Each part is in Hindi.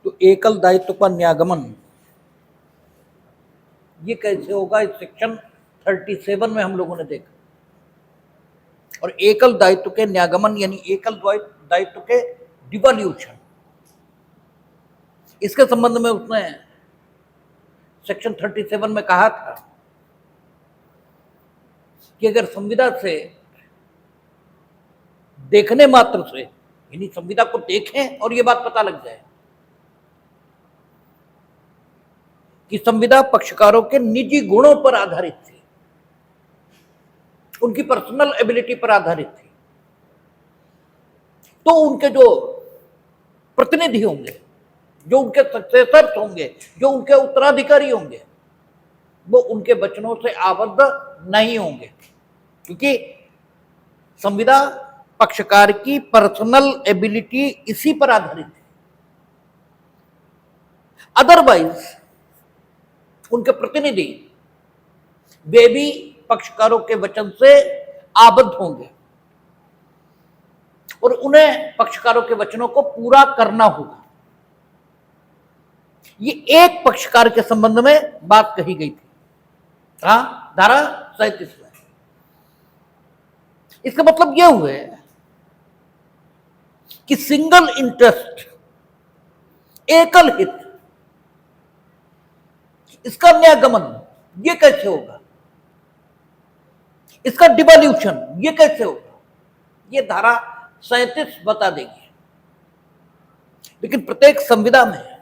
तो एकल दायित्व का न्यागमन ये कैसे होगा, इस सेक्शन 37 में हम लोगों ने देखा। और एकल दायित्व के न्यागमन यानी एकल दायित्व के डिवॉल्यूशन, इसके संबंध में उसने सेक्शन 37 में कहा था कि अगर संविदा से देखने मात्र से, यानी संविदा को देखें और ये बात पता लग जाए कि संविदा पक्षकारों के निजी गुणों पर आधारित थी, उनकी पर्सनल एबिलिटी पर आधारित थी, तो उनके जो प्रतिनिधि होंगे, जो उनके सक्सेसर्स होंगे, जो उनके उत्तराधिकारी होंगे, वो उनके वचनों से आबद्ध नहीं होंगे, क्योंकि संविदा पक्षकार की पर्सनल एबिलिटी इसी पर आधारित है। अदरवाइज उनके प्रतिनिधि वे भी पक्षकारों के वचन से आबद्ध होंगे और उन्हें पक्षकारों के वचनों को पूरा करना होगा। ये एक पक्षकार के संबंध में बात कही गई थी, हाँ, धारा 37 में। इसका मतलब यह हुए कि सिंगल इंटरेस्ट, एकल हित, इसका न्यागमन ये कैसे होगा, इसका डिवॉल्यूशन ये कैसे होगा, ये धारा 37 बता देगी। लेकिन प्रत्येक संविदा में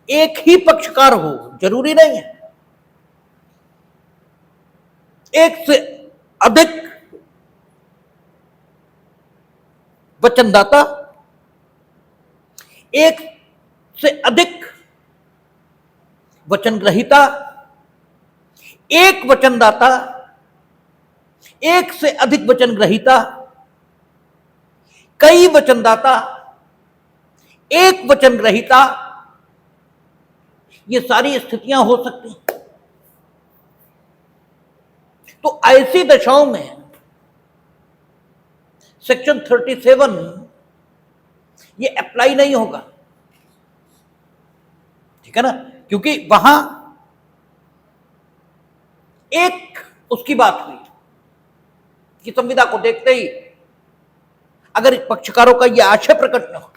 एक ही पक्षकार हो जरूरी नहीं है, एक से अधिक वचनदाता, एक से अधिक वचन ग्रहीता, एक वचनदाता, एक से अधिक वचन ग्रहीता, कई वचनदाता, एक वचन ग्रहीता, ये सारी स्थितियां हो सकती हैं। तो ऐसी दशाओं में सेक्शन 37 ये अप्लाई नहीं होगा, ठीक है ना, क्योंकि वहां एक उसकी बात हुई कि संविदा को देखते ही अगर पक्षकारों का यह आशय प्रकट न हो,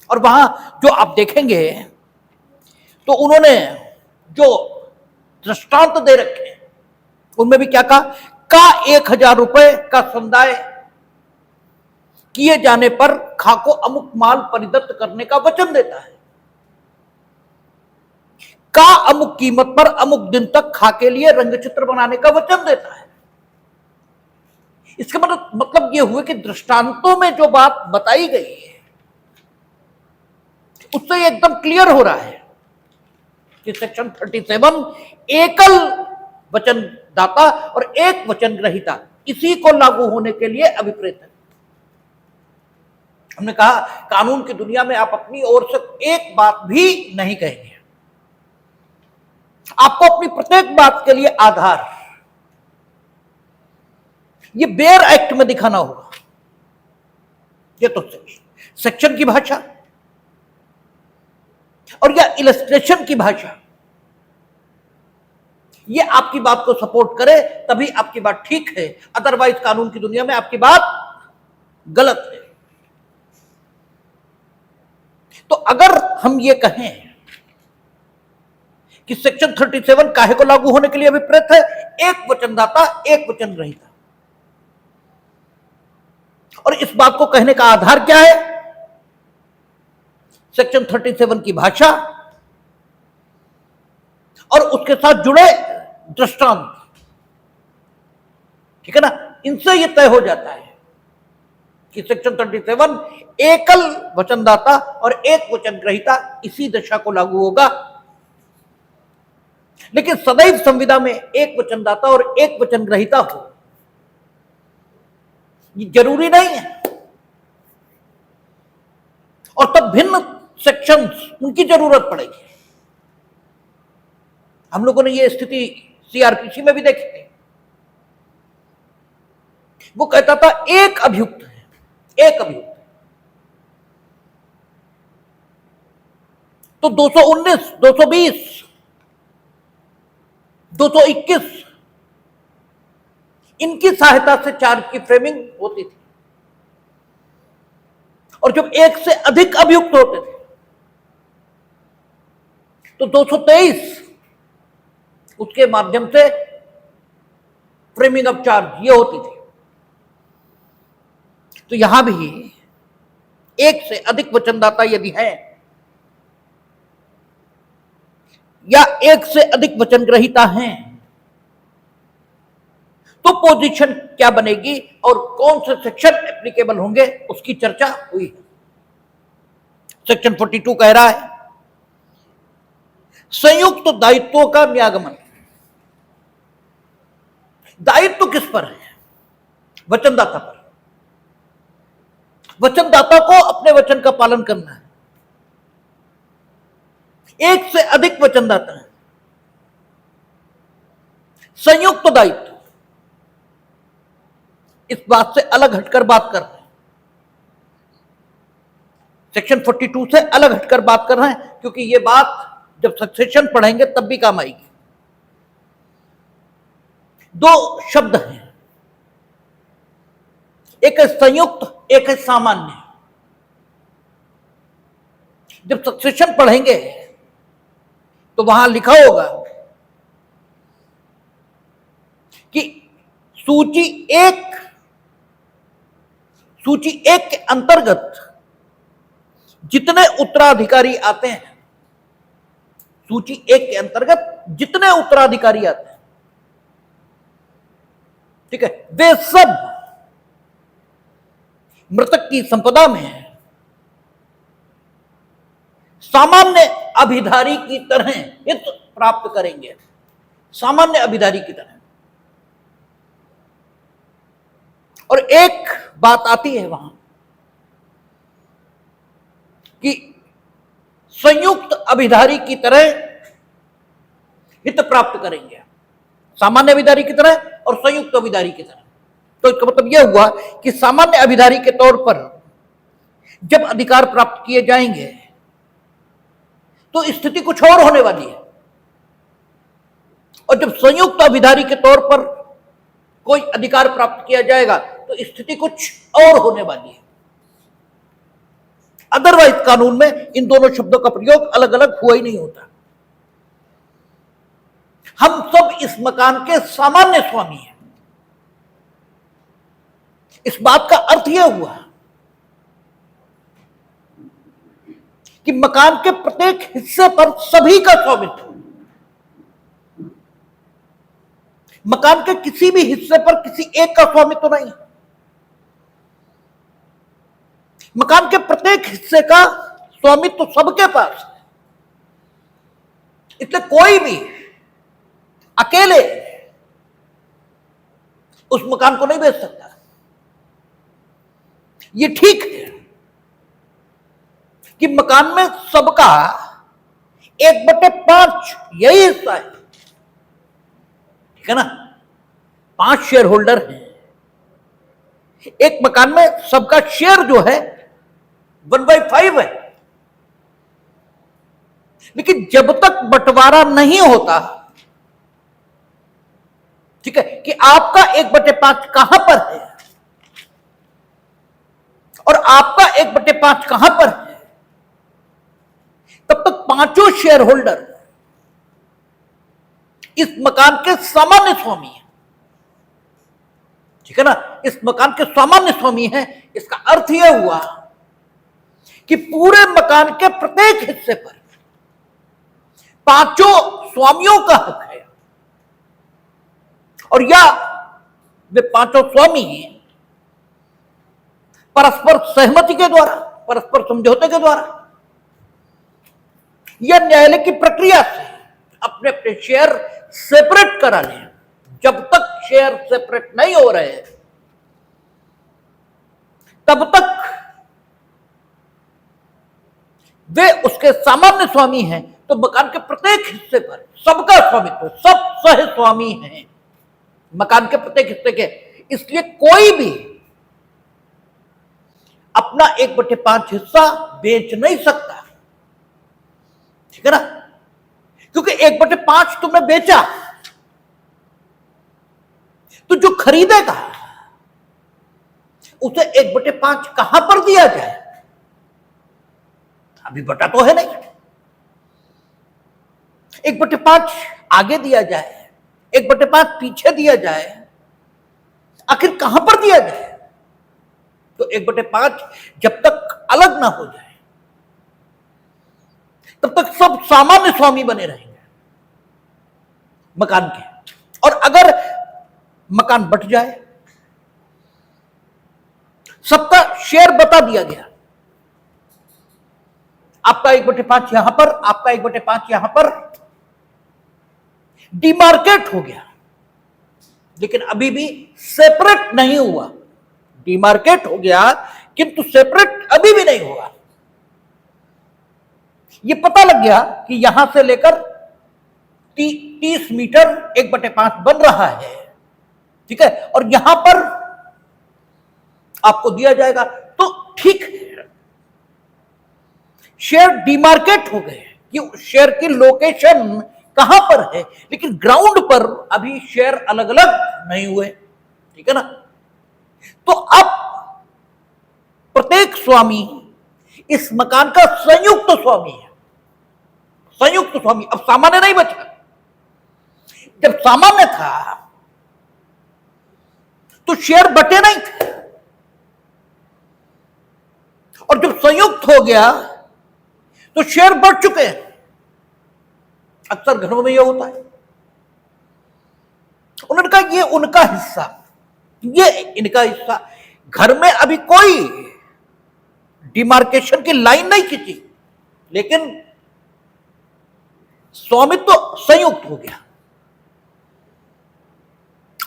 और वहां जो आप देखेंगे तो उन्होंने जो दृष्टांत दे रखे उनमें भी क्या कहा, का 1000 रुपए का समुदाय किए जाने पर खा को अमुक माल परिदत्त करने का वचन देता है, का अमुक कीमत पर अमुक दिन तक खा के लिए रंगचित्र बनाने का वचन देता है। इसका मतलब यह हुआ कि दृष्टांतों में जो बात बताई गई है उससे एकदम क्लियर हो रहा है कि सेक्शन 37 एकल वचनदाता और एक वचन ग्रहीता इसी को लागू होने के लिए अभिप्रेत है। हमने कहा कानून की दुनिया में आप अपनी ओर से एक बात भी नहीं कहेंगे, आपको अपनी प्रत्येक बात के लिए आधार ये बेयर एक्ट में दिखाना होगा। ये तो सेक्शन की भाषा और या इलस्ट्रेशन की भाषा, ये आपकी बात को सपोर्ट करे तभी आपकी बात ठीक है, अदरवाइज कानून की दुनिया में आपकी बात गलत है। तो अगर हम ये कहें कि सेक्शन 37 काहे को लागू होने के लिए अभिप्रेत है, एक वचनदाता एक वचन ग्रहीता, और इस बात को कहने का आधार क्या है, सेक्शन 37 की भाषा और उसके साथ जुड़े दृष्टांत, ठीक है ना, इनसे यह तय हो जाता है कि सेक्शन 37 एकल वचनदाता और एक वचन ग्रहीता इसी दशा को लागू होगा। लेकिन सदैव संविदा में एक वचनदाता और एक वचन ग्रहीता हो ये जरूरी नहीं है, और तब भिन्न सेक्शंस उनकी जरूरत पड़ेगी। हम लोगों ने ये स्थिति सीआरपीसी में भी देखी थी। वो कहता था एक अभियुक्त है, एक अभियुक्त, तो 219, 220, 221 इनकी सहायता से चार्ज की फ्रेमिंग होती थी। और जब एक से अधिक अभियुक्त होते थे तो 223 उसके माध्यम से फ्रेमिंग ऑफ चार्ज ये होती थी। तो यहां भी एक से अधिक वचनदाता यदि है या एक से अधिक वचन ग्रहीता हैं तो पोजीशन क्या बनेगी और कौन से सेक्शन एप्लीकेबल होंगे उसकी चर्चा हुई है। सेक्शन 42 कह रहा है संयुक्त दायित्वों का नियागमन। दायित्व किस पर है? वचनदाता पर। वचनदाता को अपने वचन का पालन करना है। एक से अधिक वचनदाता है, संयुक्त दायित्व, इस बात से अलग हटकर बात कर रहे हैं। सेक्शन 42 से अलग हटकर बात कर रहे हैं क्योंकि यह बात जब सक्सेशन पढ़ेंगे तब भी काम आएगी। दो शब्द हैं, एक है संयुक्त, एक है सामान्य। जब सक्सेशन पढ़ेंगे तो वहां लिखा होगा कि सूची एक के अंतर्गत जितने उत्तराधिकारी आते हैं, सूची एक के अंतर्गत जितने उत्तराधिकारी आते हैं, ठीक है, वे सब मृतक की संपदा में सामान्य अभिधारी की तरह हित प्राप्त करेंगे। सामान्य अभिधारी की तरह। और एक बात आती है वहां कि संयुक्त अभिधारी की तरह हित प्राप्त करेंगे, सामान्य अभिधारी की तरह और संयुक्त अभिधारी की तरह। तो इसका मतलब यह हुआ कि सामान्य अभिधारी के तौर पर जब अधिकार प्राप्त किए जाएंगे तो स्थिति कुछ और होने वाली है, और जब संयुक्त अभिधारी के तौर पर कोई अधिकार प्राप्त किया जाएगा तो स्थिति कुछ और होने वाली है। अदरवाइज कानून में इन दोनों शब्दों का प्रयोग अलग अलग हुआ ही नहीं होता। हम सब इस मकान के सामान्य स्वामी हैं। इस बात का अर्थ यह हुआ कि मकान के प्रत्येक हिस्से पर सभी का स्वामित्व। मकान के किसी भी हिस्से पर किसी एक का स्वामित्व नहीं। मकान के प्रत्येक हिस्से का स्वामित्व सबके पास है। इसलिए कोई भी अकेले उस मकान को नहीं बेच सकता। ये ठीक है कि मकान में सबका 1/5 यही हिस्सा है, ठीक है ना। 5 शेयर होल्डर हैं, एक मकान में सबका शेयर जो है 1/5 है। लेकिन जब तक बंटवारा नहीं होता, ठीक है, कि आपका 1/5 कहां पर है और आपका 1/5 कहां पर है, तब तक पांचों शेयर होल्डर इस मकान के सामान्य स्वामी हैं, ठीक है ना। इस मकान के सामान्य स्वामी हैं। इसका अर्थ यह हुआ कि पूरे मकान के प्रत्येक हिस्से पर पांचों स्वामियों का हक है, और या वे पांचों स्वामी परस्पर सहमति के द्वारा, परस्पर समझौते के द्वारा या न्यायालय की प्रक्रिया से अपने अपने शेयर सेपरेट करा लें। जब तक शेयर सेपरेट नहीं हो रहे तब तक वे उसके सामान्य स्वामी हैं। तो मकान के प्रत्येक हिस्से पर सबका स्वामित्व, सब सह स्वामी हैं मकान के प्रत्येक हिस्से के। इसलिए कोई भी अपना 1/5 हिस्सा बेच नहीं सकता। ठीक है ना, क्योंकि 1/5 तुमने बेचा, तो जो खरीदेगा उसे 1/5 कहां पर दिया जाए? अभी बटा तो है नहीं, 1/5 आगे दिया जाए, 1/5 पीछे दिया जाए, आखिर कहां पर दिया जाए? तो 1/5 जब तक अलग ना हो जाए तब तक सब सामान्य स्वामी बने रहेंगे मकान के। और अगर मकान बट जाए, सबका शेयर बता दिया गया, आपका 1/5 यहां पर, आपका 1/5 यहां पर, डिमार्केट हो गया, लेकिन अभी भी सेपरेट नहीं हुआ। डिमार्केट हो गया किंतु सेपरेट अभी भी नहीं हुआ। यह पता लग गया कि यहां से लेकर 30 मीटर 1/5 बन रहा है, ठीक है, और यहां पर आपको दिया जाएगा, तो ठीक है, शेयर डिमार्केट हो गए कि शेयर की लोकेशन कहां पर है, लेकिन ग्राउंड पर अभी शेयर अलग अलग नहीं हुए, ठीक है ना। तो अब प्रत्येक स्वामी इस मकान का संयुक्त स्वामी है, संयुक्त स्वामी। अब सामान्य नहीं बचा। जब सामान्य था तो शेयर बटे नहीं थे, और जब संयुक्त हो गया तो शेयर बढ़ चुके हैं। अक्सर घरों में यह होता है, उन्होंने कहा ये उनका हिस्सा, ये इनका हिस्सा। घर में अभी कोई डिमार्केशन की लाइन नहीं खींची, लेकिन स्वामित्व तो संयुक्त हो गया।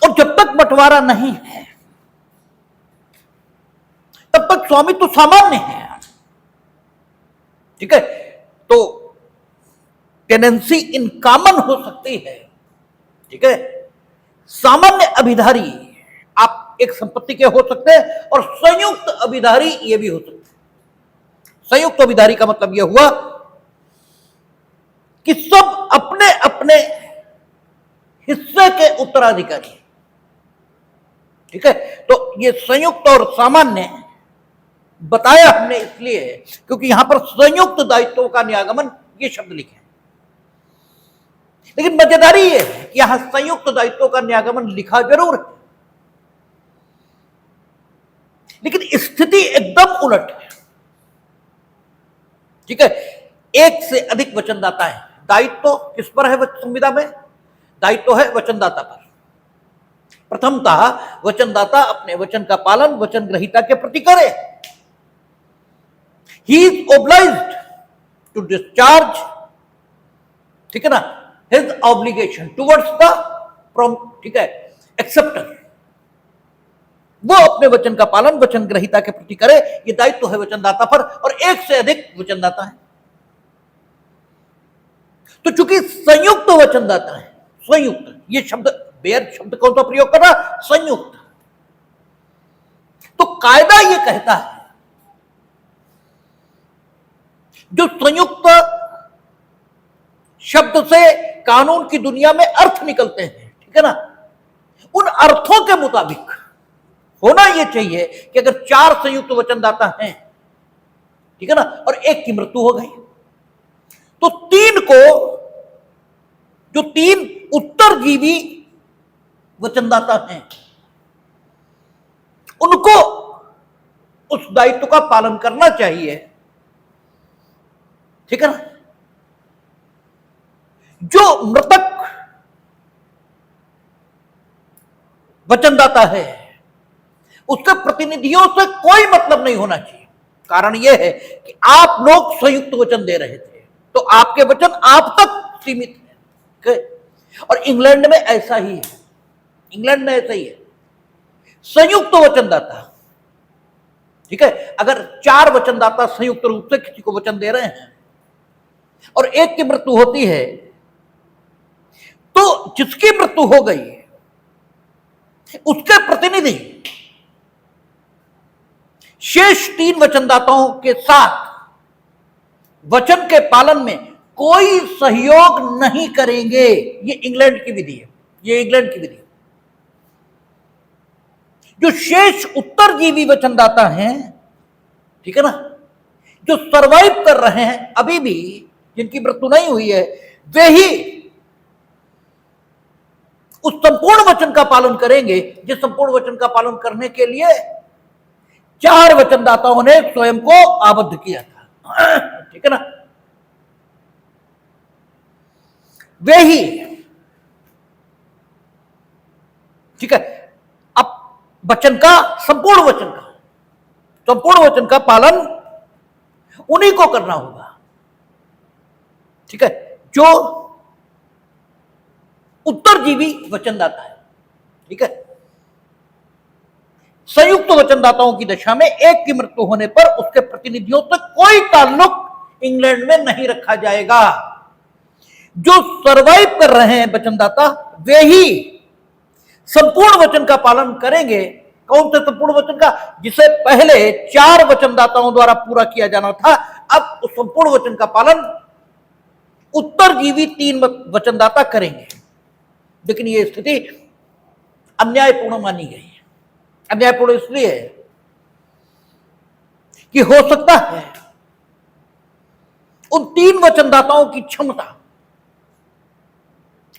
और जब तक बंटवारा नहीं है तब तक स्वामित्व तो सामान्य है, ठीक है। तो टेनेंसी इन कॉमन हो सकती है, ठीक है। सामान्य अभिधारी आप एक संपत्ति के हो सकते हैं, और संयुक्त अभिधारी ये भी हो सकते हैं। संयुक्त अभिधारी का मतलब यह हुआ कि सब अपने अपने हिस्से के उत्तराधिकारी, ठीक है। तो ये संयुक्त और सामान्य बताया हमने इसलिए क्योंकि यहां पर संयुक्त दायित्वों का नियागमन ये शब्द लिखे हैं। लेकिन मजेदारी ये है कि यहां संयुक्त दायित्वों का नियागमन लिखा जरूर है, लेकिन स्थिति एकदम उलट है, ठीक है। एक से अधिक वचनदाता है। दायित्व किस पर है संविदा में? दायित्व है वचनदाता पर। प्रथमतः वचनदाता अपने वचन का पालन वचन ग्रहीता के प्रति करे। He is obliged to discharge, ठीक है ना, his obligation towards the ठीक है, acceptor। वो अपने वचन का पालन वचन ग्रहीता के प्रति करे, ये दायित्व है वचनदाता पर, और एक से अधिक वचनदाता है। तो चूंकि संयुक्त वचनदाता है, संयुक्त, ये शब्द बेयर शब्द कौन सा प्रयोग कर रहा? संयुक्त। तो कायदा ये कहता है जो संयुक्त शब्द से कानून की दुनिया में अर्थ निकलते हैं, ठीक है ना, उन अर्थों के मुताबिक होना यह चाहिए कि अगर 4 संयुक्त वचनदाता हैं, ठीक है ना, और एक की मृत्यु हो गई, तो 3 को, जो 3 उत्तरजीवी वचनदाता हैं, उनको उस दायित्व का पालन करना चाहिए, ठीक है ना। जो मृतक वचनदाता है उसके प्रतिनिधियों से कोई मतलब नहीं होना चाहिए। कारण यह है कि आप लोग संयुक्त वचन दे रहे थे, तो आपके वचन आप तक सीमित है। और इंग्लैंड में ऐसा ही है, इंग्लैंड में ऐसा ही है, संयुक्त वचनदाता, ठीक है। अगर 4 वचनदाता संयुक्त रूप से किसी को वचन दे रहे हैं और एक की मृत्यु होती है, तो जिसकी मृत्यु हो गई उसके प्रतिनिधि शेष 3 वचनदाताओं के साथ वचन के पालन में कोई सहयोग नहीं करेंगे। ये इंग्लैंड की विधि है, ये इंग्लैंड की विधि है। जो शेष उत्तरजीवी वचनदाता हैं, ठीक है ना, जो सरवाइव कर रहे हैं अभी भी, जिनकी मृत्यु नहीं हुई है, वे ही उस संपूर्ण वचन का पालन करेंगे जिस संपूर्ण वचन का पालन करने के लिए 4 वचनदाताओं ने स्वयं को आबद्ध किया था। ठीक है ना, वे ही, ठीक है। अब वचन का, संपूर्ण वचन का पालन उन्हीं को करना होगा, ठीक है, जो उत्तरजीवी वचनदाता है। ठीक है, संयुक्त वचनदाताओं की दशा में एक की मृत्यु होने पर उसके प्रतिनिधियों तक कोई ताल्लुक इंग्लैंड में नहीं रखा जाएगा। जो सरवाइव कर रहे हैं वचनदाता, वे ही संपूर्ण वचन का पालन करेंगे। कौन से संपूर्ण वचन का? जिसे पहले 4 वचनदाताओं द्वारा पूरा किया जाना था, अब उस संपूर्ण वचन का पालन उत्तरजीवी 3 वचनदाता करेंगे। लेकिन यह स्थिति अन्यायपूर्ण मानी गई है। अन्यायपूर्ण इसलिए है कि हो सकता है उन 3 वचनदाताओं की क्षमता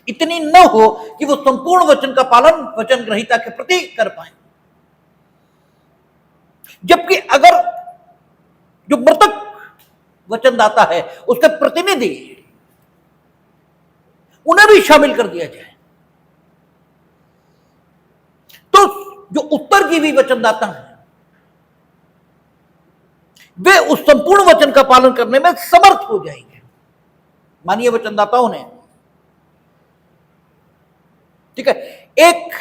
इतनी न हो कि वो संपूर्ण वचन का पालन वचन ग्रहीता के प्रति कर पाए। जबकि अगर जो मृतक वचनदाता है उसके प्रतिनिधि, उन्हें भी शामिल कर दिया जाए, तो जो उत्तरजीवी वचनदाता हैं वे उस संपूर्ण वचन का पालन करने में समर्थ हो जाएंगे। मानिए वचनदाताओं ने, ठीक है, एक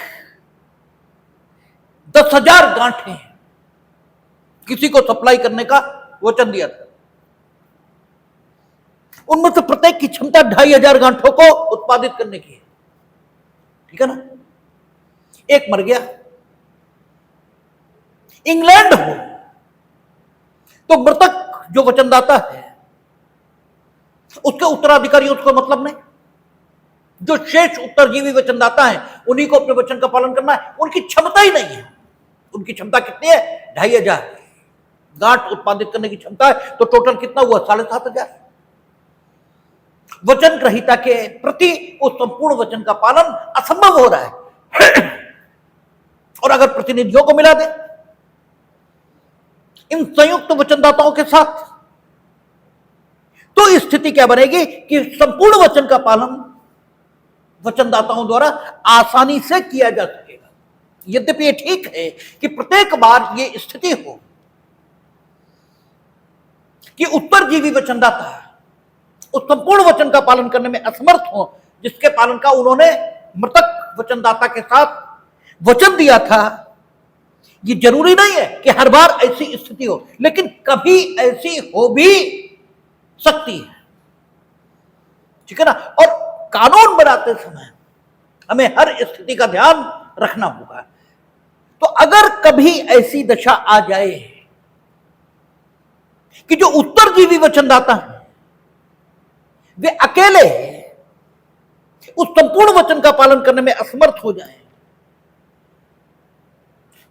10,000 गांठें किसी को सप्लाई करने का वचन दिया था। उनमें से प्रत्येक की क्षमता 2,500 गांठों को उत्पादित करने की है। ठीक है ना, एक मर गया। इंग्लैंड हो तो मृतक जो वचनदाता है उसके उत्तराधिकारियों को मतलब नहीं। जो शेष उत्तरजीवी वचनदाता हैं उन्हीं को अपने वचन का पालन करना है। उनकी क्षमता ही नहीं है। उनकी क्षमता कितनी है? 2,500 गांठ उत्पादित करने की क्षमता है। तो टोटल कितना हुआ? 7,500। वचन ग्रहीता के प्रति उस संपूर्ण वचन का पालन असंभव हो रहा है। और अगर प्रतिनिधियों को मिला दे इन संयुक्त वचनदाताओं के साथ, तो स्थिति क्या बनेगी कि संपूर्ण वचन का पालन वचनदाताओं द्वारा आसानी से किया जा सकेगा। यद्यपि यह ठीक है कि प्रत्येक बार यह स्थिति हो कि उत्तरजीवी वचनदाता उस संपूर्ण वचन का पालन करने में असमर्थ हो जिसके पालन का उन्होंने मृतक वचनदाता के साथ वचन दिया था। ये जरूरी नहीं है कि हर बार ऐसी स्थिति हो, लेकिन कभी ऐसी हो भी सकती है। ठीक है ना, और कानून बनाते समय हमें हर स्थिति का ध्यान रखना होगा। तो अगर कभी ऐसी दशा आ जाए कि जो उत्तरजीवी वचनदाता हैं वे अकेले उस संपूर्ण वचन का पालन करने में असमर्थ हो जाएं,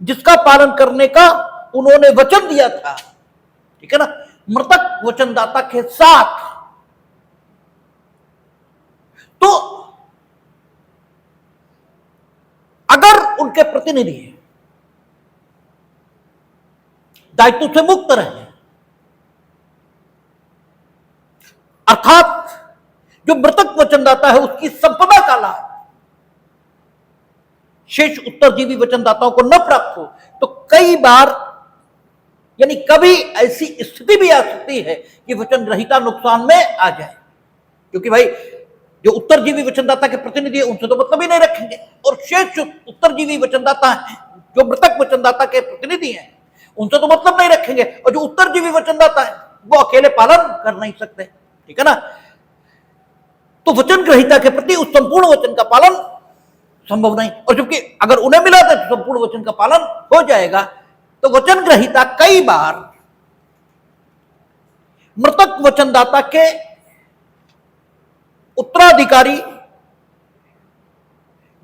जिसका पालन करने का उन्होंने वचन दिया था, ठीक है ना, मृतक वचनदाता के साथ, तो अगर उनके प्रतिनिधि दायित्व से मुक्त रहे, अर्थात जो मृतक वचनदाता है उसकी संपदा का लाभ शेष उत्तरजीवी वचनदाताओं को न प्राप्त हो, तो कई बार यानी कभी ऐसी स्थिति भी आ सकती है कि वचन ग्रहीता नुकसान में आ जाए। क्योंकि भाई जो उत्तरजीवी वचनदाता के प्रतिनिधि है उनसे तो मतलब ही नहीं रखेंगे, और शेष जो उत्तरजीवी वचनदाता हैं जो मृतक वचनदाता के प्रतिनिधि हैं उनसे तो मतलब नहीं रखेंगे, और जो उत्तरजीवी वचनदाता है वो अकेले पालन कर नहीं सकते। ठीक है ना, तो वचन ग्रहीता के प्रति उस संपूर्ण वचन का पालन संभव नहीं। और जबकि अगर उन्हें मिला तो संपूर्ण वचन का पालन हो जाएगा। तो वचन ग्रहीता कई बार मृतक वचनदाता के उत्तराधिकारी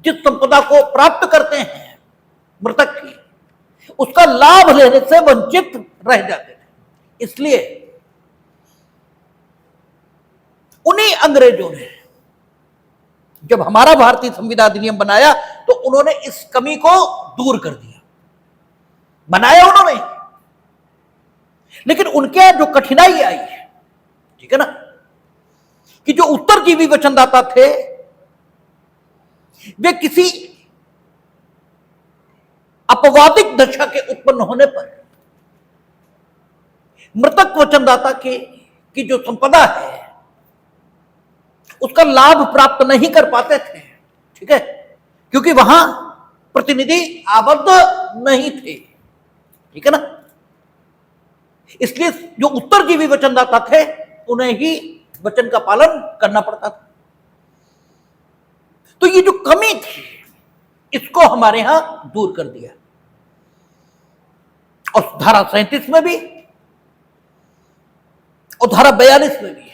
जिस संपदा को प्राप्त करते हैं मृतक की, उसका लाभ लेने से वंचित रह जाते थे। इसलिए उन्हीं अंग्रेजों ने जब हमारा भारतीय संविधान अधिनियम बनाया तो उन्होंने इस कमी को दूर कर दिया। बनाया उन्होंने, लेकिन उनके यहां जो कठिनाई आई, ठीक है ना, कि जो उत्तरजीवी वचनदाता थे वे किसी अपवादिक दशा के उत्पन्न होने पर मृतक वचनदाता की जो संपदा है उसका लाभ प्राप्त नहीं कर पाते थे, ठीक है, क्योंकि वहां प्रतिनिधि आबद्ध नहीं थे, ठीक है ना। इसलिए जो उत्तरजीवी वचनदाता थे उन्हें ही वचन का पालन करना पड़ता था। तो ये जो कमी थी इसको हमारे यहां दूर कर दिया। और धारा 37 में भी और धारा 42 में भी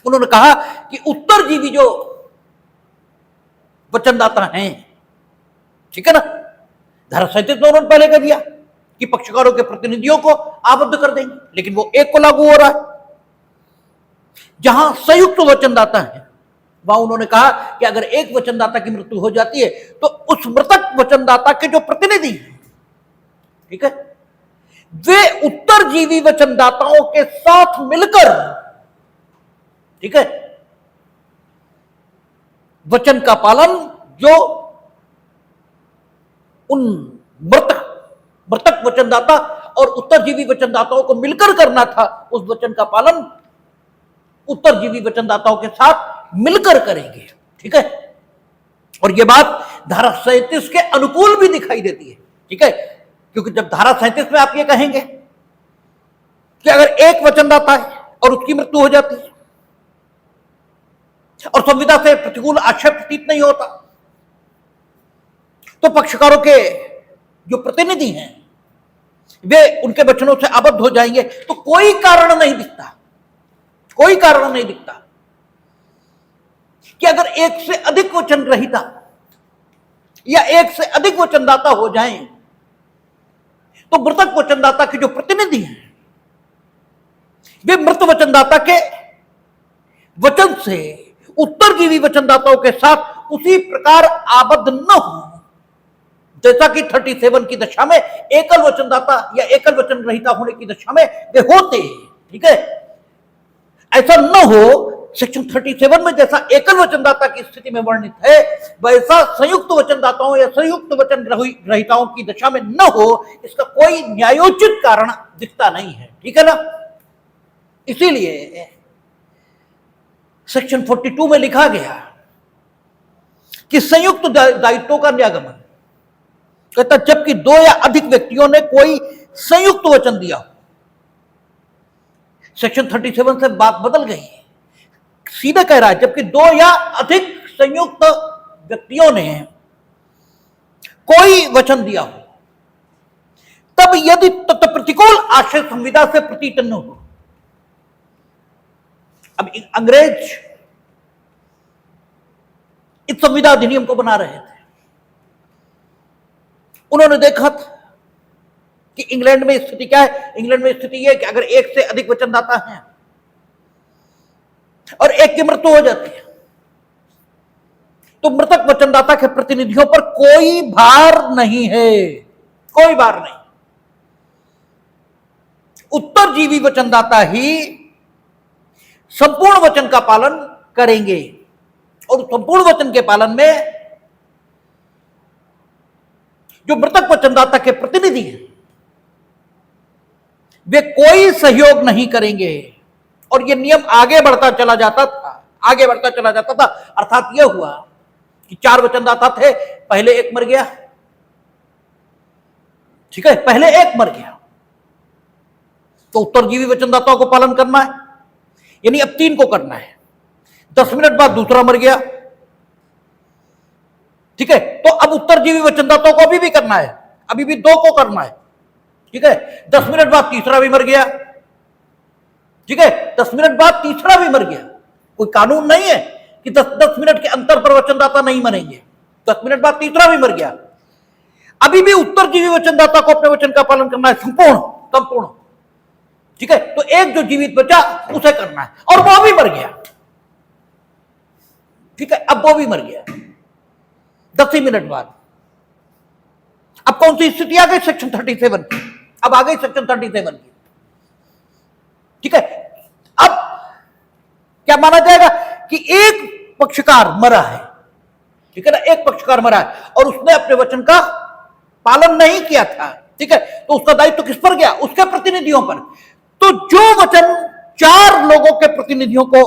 उन्होंने कहा कि उत्तरजीवी जो वचनदाता हैं, ठीक है ना, धारा 37 में उन्होंने पहले कह दिया कि पक्षकारों के प्रतिनिधियों को आबद्ध कर देंगे, लेकिन वो एक को लागू हो रहा है। जहां संयुक्त वचनदाता है वहां उन्होंने कहा कि अगर एक वचनदाता की मृत्यु हो जाती है तो उस मृतक वचनदाता के जो प्रतिनिधि हैं, ठीक है, वे उत्तरजीवी वचनदाताओं के साथ मिलकर, ठीक है, वचन का पालन जो उन मृतक वचनदाता और उत्तरजीवी वचनदाताओं को मिलकर करना था, उस वचन का पालन उत्तरजीवी वचनदाताओं के साथ मिलकर करेंगे, ठीक है। और यह बात धारा 37 के अनुकूल भी दिखाई देती है, ठीक है, क्योंकि जब धारा 37 में आप ये कहेंगे कि अगर एक वचनदाता है और उसकी मृत्यु हो जाती है और संविदा से प्रतिकूल आक्षेप प्रतीत नहीं होता तो पक्षकारों के जो प्रतिनिधि हैं वे उनके वचनों से आबद्ध हो जाएंगे। तो कोई कारण नहीं दिखता कि अगर एक से अधिक वचन ग्रहीता या एक से अधिक वचनदाता हो जाएं तो मृतक वचनदाता के जो प्रतिनिधि हैं वे मृत वचनदाता के वचन से उत्तरजीवी वचनदाताओं के साथ उसी प्रकार आबद्ध न हो जैसा कि 37 की दशा में एकल वचनदाता या एकल वचन ग्रहीता होने की दशा में वे होते, ठीक है। ऐसा न हो, सेक्शन 37 में जैसा एकल वचनदाता की स्थिति में वर्णित है वैसा संयुक्त वचनदाताओं या संयुक्त वचन ग्रहीताओं की दशा में न हो, इसका कोई न्यायोचित कारण दिखता नहीं है, ठीक है ना। इसीलिए सेक्शन 42 में लिखा गया कि संयुक्त दायित्वों का न्यागमन कहता जबकि दो या अधिक व्यक्तियों ने कोई संयुक्त वचन दिया हो। सेक्शन 37 से बात बदल गई, सीधा कह रहा है जबकि दो या अधिक संयुक्त व्यक्तियों ने कोई वचन दिया हो तब यदि प्रतिकूल आशय संविदा से प्रतीत न हो। अब अंग्रेज इस संविदा अधिनियम को बना रहे थे, उन्होंने देखा था कि इंग्लैंड में स्थिति क्या है। इंग्लैंड में स्थिति यह है कि अगर एक से अधिक वचनदाता हैं और एक की मृत्यु हो जाती है तो मृतक वचनदाता के प्रतिनिधियों पर कोई भार नहीं है, कोई भार नहीं। उत्तरजीवी वचनदाता ही संपूर्ण वचन का पालन करेंगे और संपूर्ण वचन के पालन में जो मृतक वचनदाता के प्रतिनिधि हैं वे कोई सहयोग नहीं करेंगे। और यह नियम आगे बढ़ता चला जाता था, अर्थात यह हुआ कि 4 वचनदाता थे, पहले एक मर गया, ठीक है, पहले एक मर गया तो उत्तरजीवी वचनदाताओं को पालन करना है, यानी अब 3 को करना है। 10 मिनट बाद दूसरा मर गया, ठीक है, तो अब उत्तरजीवी वचनदाताओं को अभी भी करना है, अभी भी 2 को करना है, ठीक है। 10 मिनट बाद तीसरा भी मर गया, ठीक है, 10 मिनट बाद तीसरा भी मर गया। कोई कानून नहीं है कि 10 मिनट के अंतर पर वचनदाता नहीं मरेंगे, 10 मिनट बाद तीसरा भी मर गया, अभी भी उत्तरजीवी वचनदाता को अपने वचन का पालन करना है संपूर्ण संपूर्ण। ठीक है, तो एक जो जीवित बचा उसे करना है, और वो भी मर गया। ठीक है, अब वो भी मर गया 10 ही मिनट बाद। अब कौन सी स्थिति आ गई? सेक्शन 37 की। अब आ गई सेक्शन 37 की। ठीक है, अब क्या माना जाएगा कि एक पक्षकार मरा है, ठीक है ना, एक पक्षकार मरा है और उसने अपने वचन का पालन नहीं किया था। ठीक है, तो उसका दायित्व किस पर गया? उसके प्रतिनिधियों पर। तो जो वचन 4 लोगों के प्रतिनिधियों को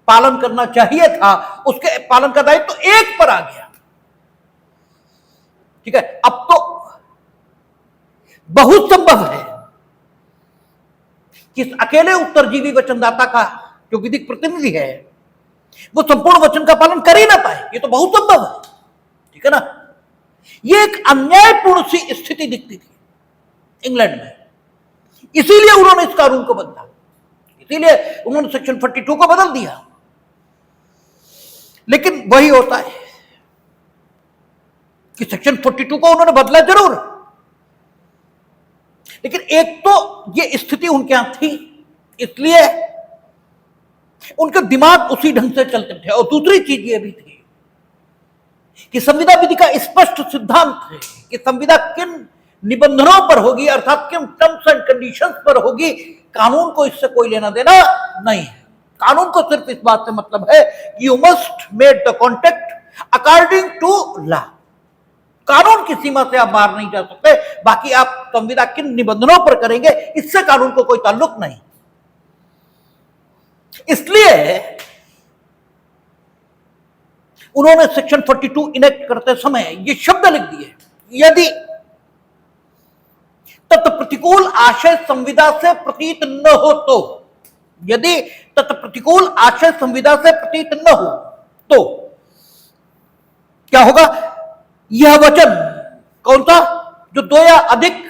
पालन करना चाहिए था, उसके पालन का दायित्व एक पर आ गया। ठीक है, अब तो बहुत संभव है कि अकेले उत्तरजीवी वचनदाता का जो विधिक प्रतिनिधि है वो संपूर्ण वचन का पालन कर ही ना पाए, ये तो बहुत संभव है। ठीक है ना, ये एक अन्यायपूर्ण सी स्थिति दिखती थी इंग्लैंड में, इसीलिए उन्होंने इस कानून को बदला, इसीलिए उन्होंने सेक्शन 42 को बदल दिया। लेकिन वही होता है कि सेक्शन 42 को उन्होंने बदला जरूर, लेकिन एक तो ये स्थिति उनके यहां थी इसलिए उनके दिमाग उसी ढंग से चलते थे, और दूसरी चीज ये भी थी कि संविदा विधि का स्पष्ट सिद्धांत है कि संविदा किन निबंधनों पर होगी, अर्थात किन टर्म्स एंड कंडीशंस पर होगी, कानून को इससे कोई लेना देना नहीं है। कानून को सिर्फ इस बात से मतलब है कि you must made the contact according to law. कानून की सीमा से आप बाहर नहीं जा सकते, बाकी आप संविदा किन निबंधनों पर करेंगे इससे कानून को कोई ताल्लुक नहीं। इसलिए उन्होंने सेक्शन 42 इनेक्ट करते समय ये शब्द लिख दिए, यदि तत्प्रतिकूल आशय संविदा से प्रतीत न हो तो, यदि तत्प्रतिकूल आशय संविदा से प्रतीत न हो तो क्या होगा? यह वचन कौन सा? जो 2 या अधिक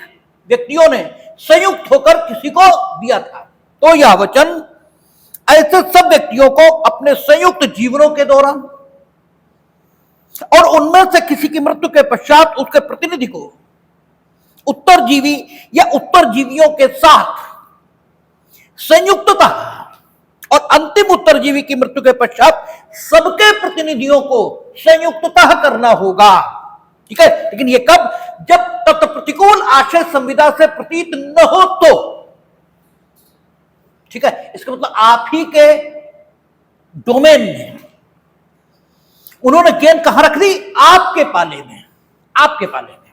व्यक्तियों ने संयुक्त होकर किसी को दिया था, तो यह वचन ऐसे सब व्यक्तियों को अपने संयुक्त जीवनों के दौरान और उनमें से किसी की मृत्यु के पश्चात उसके प्रतिनिधि को उत्तरजीवी या उत्तरजीवियों के साथ संयुक्तता और अंतिम उत्तरजीवी की मृत्यु के पश्चात सबके प्रतिनिधियों को संयुक्तता करना होगा। ठीक है, लेकिन ये कब? जब तत्प्रतिकूल आशय संविदा से प्रतीत न हो तो। ठीक है, इसका मतलब आप ही के डोमेन में। उन्होंने गेंद कहां रख दी? आपके पाले में, आपके पाले में।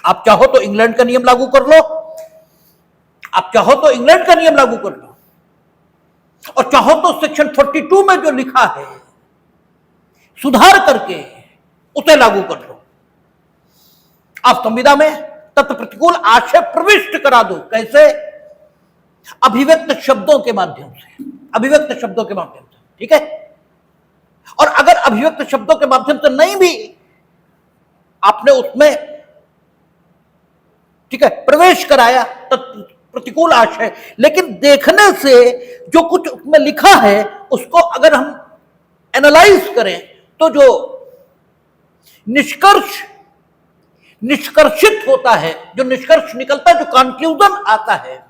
आप चाहो तो इंग्लैंड का नियम लागू कर लो, आप चाहो तो इंग्लैंड का नियम लागू कर लो, और चाहो तो सेक्शन 42 में जो लिखा है सुधार करके उसे लागू कर लो। आप संविदा में तत्प्रतिकूल आशय प्रविष्ट करा दो। कैसे? अभिव्यक्त शब्दों के माध्यम से, अभिव्यक्त शब्दों के माध्यम से। ठीक है, और अगर अभिव्यक्त शब्दों के माध्यम से नहीं भी आपने उसमें, ठीक है, प्रवेश कराया प्रतिकूल आशय, लेकिन देखने से जो कुछ उसमें लिखा है उसको अगर हम एनालाइज करें तो जो निष्कर्षित होता है, जो निष्कर्ष निकलता है, जो कंक्लूजन आता है,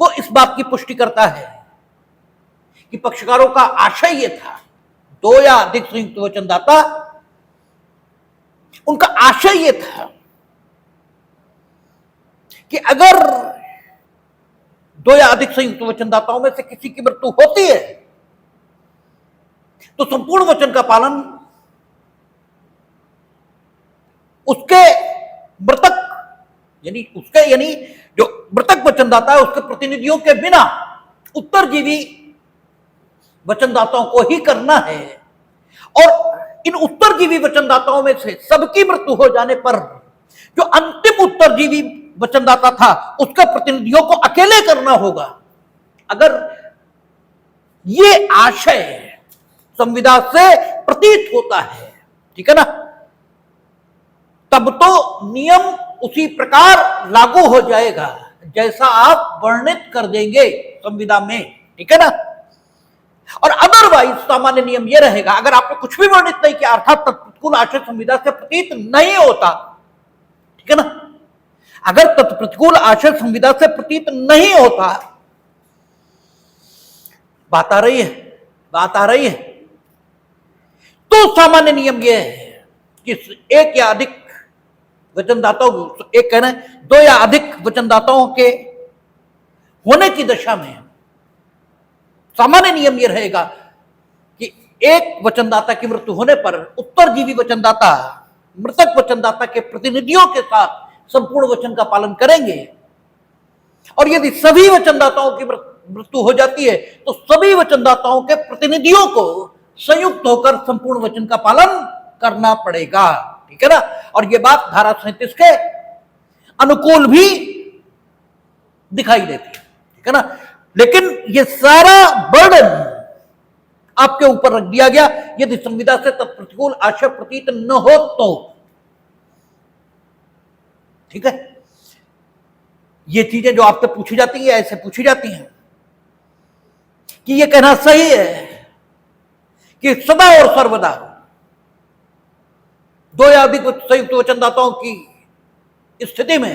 वो इस बात की पुष्टि करता है कि पक्षकारों का आशय ये था, 2 या अधिक संयुक्त वचनदाता, उनका आशय ये था कि अगर 2 या अधिक संयुक्त वचनदाताओं में से किसी की मृत्यु होती है तो संपूर्ण वचन का पालन उसके मृतक यानी जो मृतक वचनदाता है उसके प्रतिनिधियों के बिना उत्तरजीवी वचनदाताओं को ही करना है। और इन उत्तरजीवी वचनदाताओं में से सबकी मृत्यु हो जाने पर जो अंतिम उत्तरजीवी वचनदाता था उसके प्रतिनिधियों को अकेले करना होगा। अगर ये आशय संविदा से प्रतीत होता है, ठीक है ना, तब तो नियम उसी प्रकार लागू हो जाएगा जैसा आप वर्णित कर देंगे संविदा में। ठीक है ना, और अदरवाइज सामान्य नियम यह रहेगा, अगर आपने कुछ भी वर्णित नहीं किया अर्थात तत्प्रतिकूल आश्रय संविदा से प्रतीत नहीं होता, ठीक है ना, अगर तत्प्रतिकूल आश्रय संविदा से प्रतीत नहीं होता, बात आ रही है, तो सामान्य नियम यह है कि एक या अधिक वचनदाताओं, एक कहना है दो या अधिक वचनदाताओं के होने की दशा में सामान्य नियम यह रहेगा कि एक वचनदाता की मृत्यु होने पर उत्तरजीवी वचनदाता मृतक वचनदाता के प्रतिनिधियों के साथ संपूर्ण वचन का पालन करेंगे, और यदि सभी वचनदाताओं की मृत्यु हो जाती है तो सभी वचनदाताओं के प्रतिनिधियों को संयुक्त होकर संपूर्ण वचन का पालन करना पड़ेगा, ठीक है ना। और यह बात धारा 37 के अनुकूल भी दिखाई देती है, ठीक है ना। लेकिन यह सारा बर्डन आपके ऊपर रख दिया गया यदि संविदा से तत्प्रतिकूल आशय प्रतीत न हो तो, ठीक है। ये चीजें जो आपसे पूछी जाती है ऐसे पूछी जाती हैं कि यह कहना सही है कि सदा और सर्वदा दो या अधिक संयुक्त वचनदाताओं की स्थिति में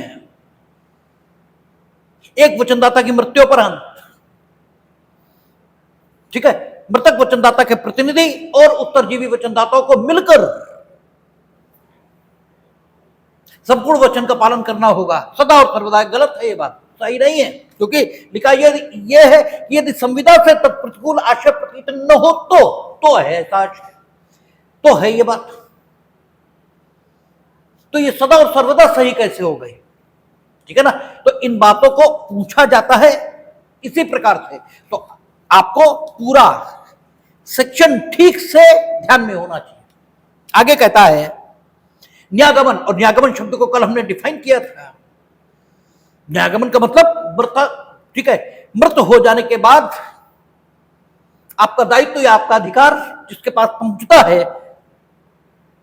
एक वचनदाता की मृत्यु उपरांत, ठीक है, मृतक वचनदाता के प्रतिनिधि और उत्तरजीवी वचनदाताओं को मिलकर संपूर्ण वचन का पालन करना होगा सदा और सर्वदा। गलत है, ये बात सही नहीं है, क्योंकि लिखा यह है कि यदि संविदा से तत्प्रतिकूल आशय प्रतीत न हो तो है ऐसा आशय, तो है ये बात, तो ये सदा और सर्वदा सही कैसे हो गई, ठीक है ना। तो इन बातों को पूछा जाता है इसी प्रकार से, तो आपको पूरा सेक्शन ठीक से ध्यान में होना चाहिए। आगे कहता है न्यागमन, और न्यागमन शब्द को कल हमने डिफाइन किया था। न्यागमन का मतलब मृत, ठीक है, मृत हो जाने के बाद आपका दायित्व या आपका अधिकार जिसके पास पहुंचता है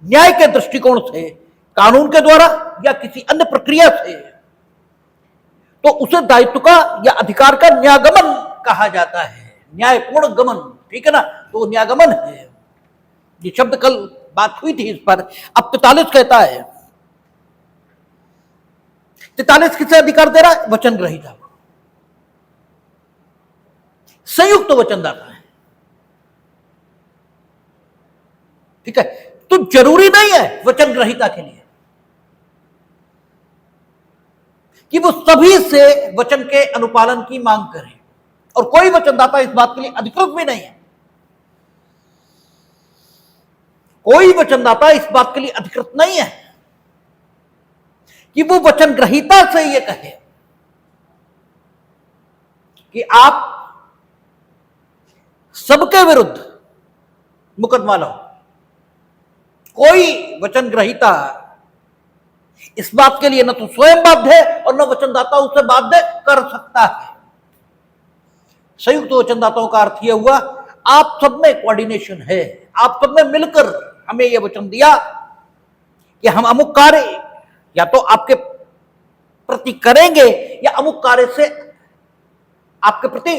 न्याय के दृष्टिकोण से, कानून के द्वारा या किसी अन्य प्रक्रिया से, तो उसे दायित्व का या अधिकार का न्यागमन कहा जाता है, न्यायपूर्ण गमन, ठीक है ना। तो न्यागमन है, ये शब्द कल बात हुई थी इस पर। अब 43 कहता है, 43 किसे अधिकार दे रहा है? वचन ग्रहीता को, संयुक्त वचनदाता है, ठीक है। तो जरूरी नहीं है वचन ग्रहीता के लिए कि वो सभी से वचन के अनुपालन की मांग करे, और कोई वचनदाता इस बात के लिए अधिकृत भी नहीं है, कोई वचनदाता इस बात के लिए अधिकृत नहीं है कि वो वचन ग्रहीता से ये कहे कि आप सबके विरुद्ध मुकदमा लो। कोई वचन ग्रहीता इस बात के लिए न तो स्वयं बाध्य है और न वचनदाता उसे बाध्य कर सकता है। संयुक्त वचनदाताओं का अर्थ यह हुआ आप सब में कोऑर्डिनेशन है, आप सब में मिलकर हमें यह वचन दिया कि हम अमुक कार्य या तो आपके प्रति करेंगे या अमुक कार्य से आपके प्रति